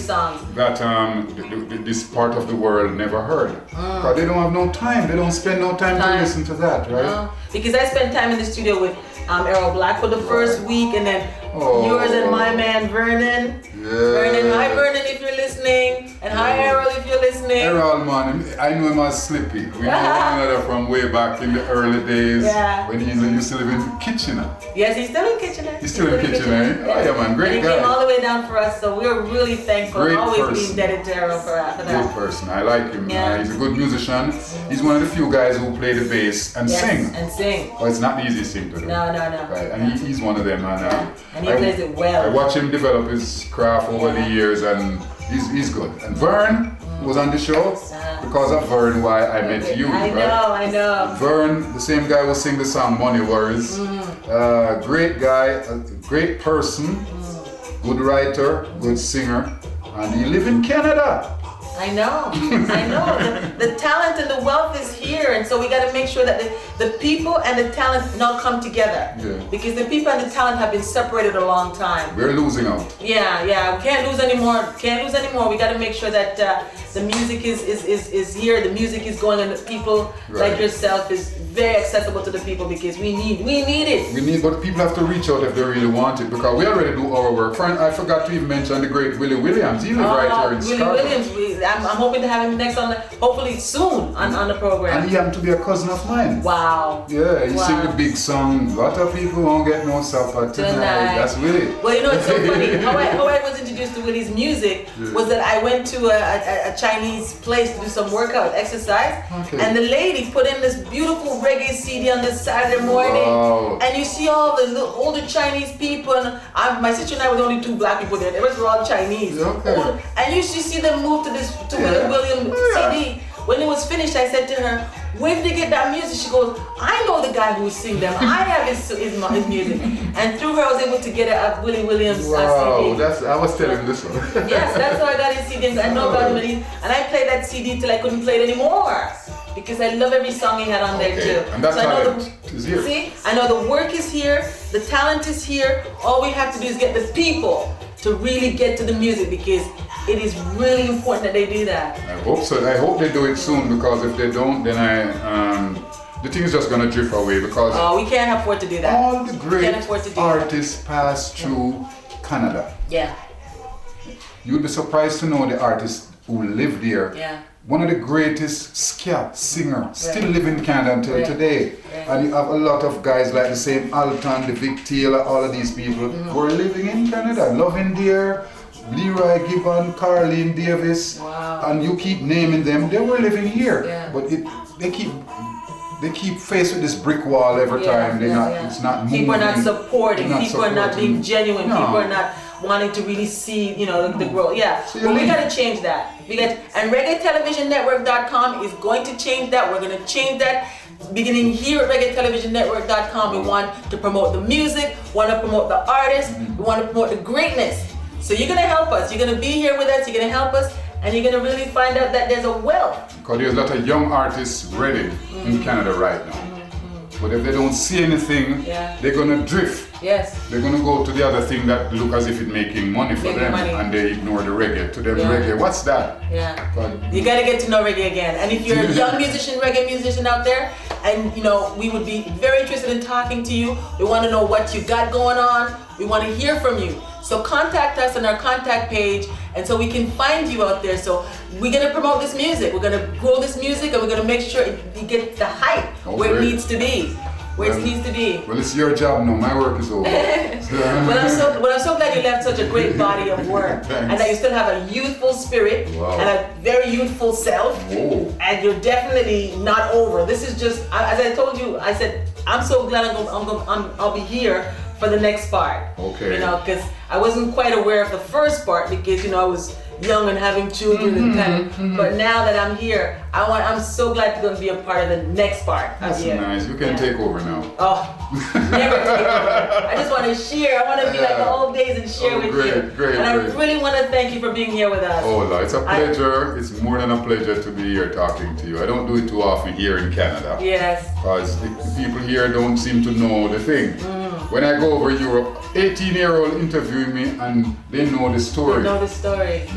that this part of the world never heard. Because they don't have no time. They don't spend no time to listen to that, right? Because I spent time in the studio with Errol Black for the first week, and then yours and my man Vernon. Vernon, hi Vernon if you're listening, and hi Errol if you're listening. Errol, man, I know him as Slippy. We know one another from way back in the early days when he used to live in Kitchener. Yes, he's still in Kitchener. He's still in Kitchener, Oh yeah, man, great guy. He came all the way down for us, so we're really thankful. Always being indebted to Errol for that. Good person, I like him. He's a good musician. He's one of the few guys who play the bass and sing. Oh, it's not the easiest thing to do. No. Right, and he's one of them, and he plays it well. I watch him develop his craft over the years, and he's good. And Vern was on the show because of Vern why I met you. I know. Vern, the same guy who sing the song Money Worries. Great guy, a great person, good writer, good singer, and he live in Canada. I know. The talent and the wealth is here, and so we got to make sure that the people and the talent now come together. Because the people and the talent have been separated a long time. We're losing out. Yeah, we can't lose anymore. We got to make sure that the music is here. The music is going, and the people like yourself is very accessible to the people, because we need it. But people have to reach out if they really want it, because we already do our work. I forgot to even mention the great Willie Williams. He lives right here in Chicago. Willie Williams, I'm hoping to have him next on the, hopefully soon on the program. And he happened to be a cousin of mine. Wow. Yeah, he sing the big song. A lot of people won't get no supper tonight. That's Willie. Well, you know, it's so funny. How I was introduced to Willie's music was that I went to a Chinese place to do some workout exercise, and the lady put in this beautiful reggae CD on this Saturday morning, and you see all the little older Chinese people, and my sister and I were the only 2 black people there. The rest were all Chinese. Okay. And you should see them move to this William CD. When it was finished, I said to her, "Where did they get that music?" She goes, "I know the guy who sing them. I have his music." And through her, I was able to get a Willie Williams CD. I was telling this one. Yes, that's how I got his CD. I know about him, and I played that CD till I couldn't play it anymore because I love every song he had on there too. And that talent is here. See, I know the work is here, the talent is here. All we have to do is get the people to really get to the music, because it is really important that they do that. I hope so. I hope they do it soon, because if they don't, then the thing is just gonna drift away, because we can't afford to do that. All the great artists pass through Canada. Yeah. You'd be surprised to know the artists who live there. Yeah. One of the greatest ska singer still live in Canada until today. And you have a lot of guys like the same Alton, the Vic Taylor, all of these people who are living in Canada, loving there. Leroy, Gibbon, Carlene, Davis, and you keep naming them. They were living here, but they keep faced with this brick wall every time. It's not moving. People are not supporting. People are not being genuine. No. People are not wanting to really see, the growth. Yeah, so we got to change that. And ReggaeTelevisionNetwork.com is going to change that. We're going to change that. Beginning here at ReggaeTelevisionNetwork.com, we want to promote the music, want to promote the artists, we want to promote the greatness. So you're going to help us. You're going to be here with us. You're going to help us. And you're going to really find out that there's a wealth. Because there's a lot of young artists ready in Canada right now. But if they don't see anything, they're going to drift. Yes. They're going to go to the other thing that look as if it's making money for them. And they ignore the reggae. To them, reggae, what's that? Yeah. You got to get to know reggae again. And if you're a young musician, reggae musician out there, and we would be very interested in talking to you. We want to know what you got going on. We want to hear from you. So contact us on our contact page, and so we can find you out there. So we're going to promote this music. We're going to grow this music, and we're going to make sure it gets the hype where it needs to be. Where it needs to be. Well, it's your job now. My work is over. Well, I'm so glad you left such a great body of work, and that you still have a youthful spirit and a very youthful self, and you're definitely not over. This is just, as I told you, I said, I'm so glad I'll be here for the next part. Okay. Because I wasn't quite aware of the first part, because I was young and having children but now that I'm here, I'm so glad to be a part of the next part. That's nice. You can take over now. Oh, never take over. I just want to share. I want to be like the old days and share with you. Great. I really want to thank you for being here with us. Oh, no, it's a pleasure. It's more than a pleasure to be here talking to you. I don't do it too often here in Canada. Yes. Because the people here don't seem to know the thing. When I go over Europe, 18-year-old interviewing me and they know the story. They know the story.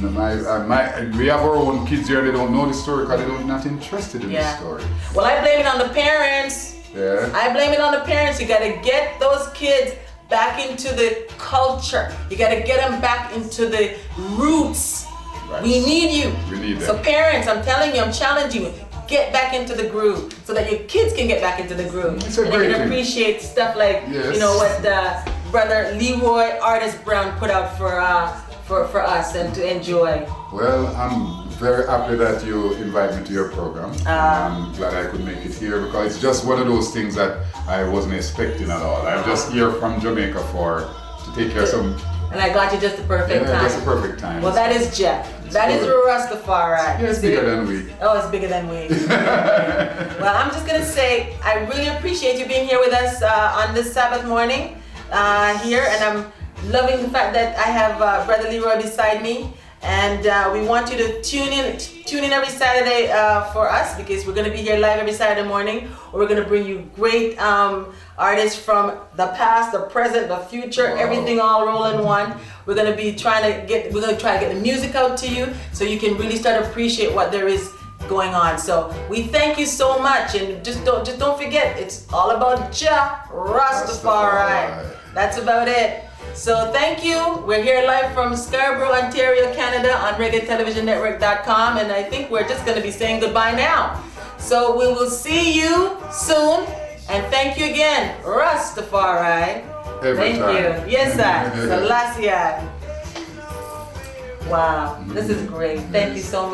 We have our own kids here, they don't know the story because they're not interested in the story. Well, I blame it on the parents. Yeah. I blame it on the parents. You got to get those kids back into the culture. You got to get them back into the roots. Right. We need you. We need them. So parents, I'm telling you, I'm challenging you. Get back into the groove so that your kids can get back into the groove. It's a great they can appreciate stuff like what brother Leroy Artist Brown put out for us and to enjoy. Well, I'm very happy that you invite me to your program. I'm glad I could make it here, because it's just one of those things that I wasn't expecting at all. I'm just here from Jamaica to take care of some. And I got you just the perfect time. Just the perfect time. Well, that is Jeff. That is Rastafari. Yeah, it's bigger than we. Oh, it's bigger than we. Well, I'm just going to say, I really appreciate you being here with us on this Sabbath morning here. And I'm loving the fact that I have Brother Leroy beside me. And we want you to tune in every Saturday for us, because we're going to be here live every Saturday morning. We're going to bring you great artists from the past, the present, the future, everything all roll in one. We're going to try to get the music out to you so you can really start to appreciate what there is going on. So we thank you so much, and just don't forget, it's all about Jah Rastafari. That's about it. So thank you. We're here live from Scarborough, Ontario, Canada on reggaetelevisionnetwork.com, and I think we're just going to be saying goodbye now. So we will see you soon, and thank you again, Rastafari. Thank you. Yes, sir. Selassie. Wow, this is great. Thank you so much.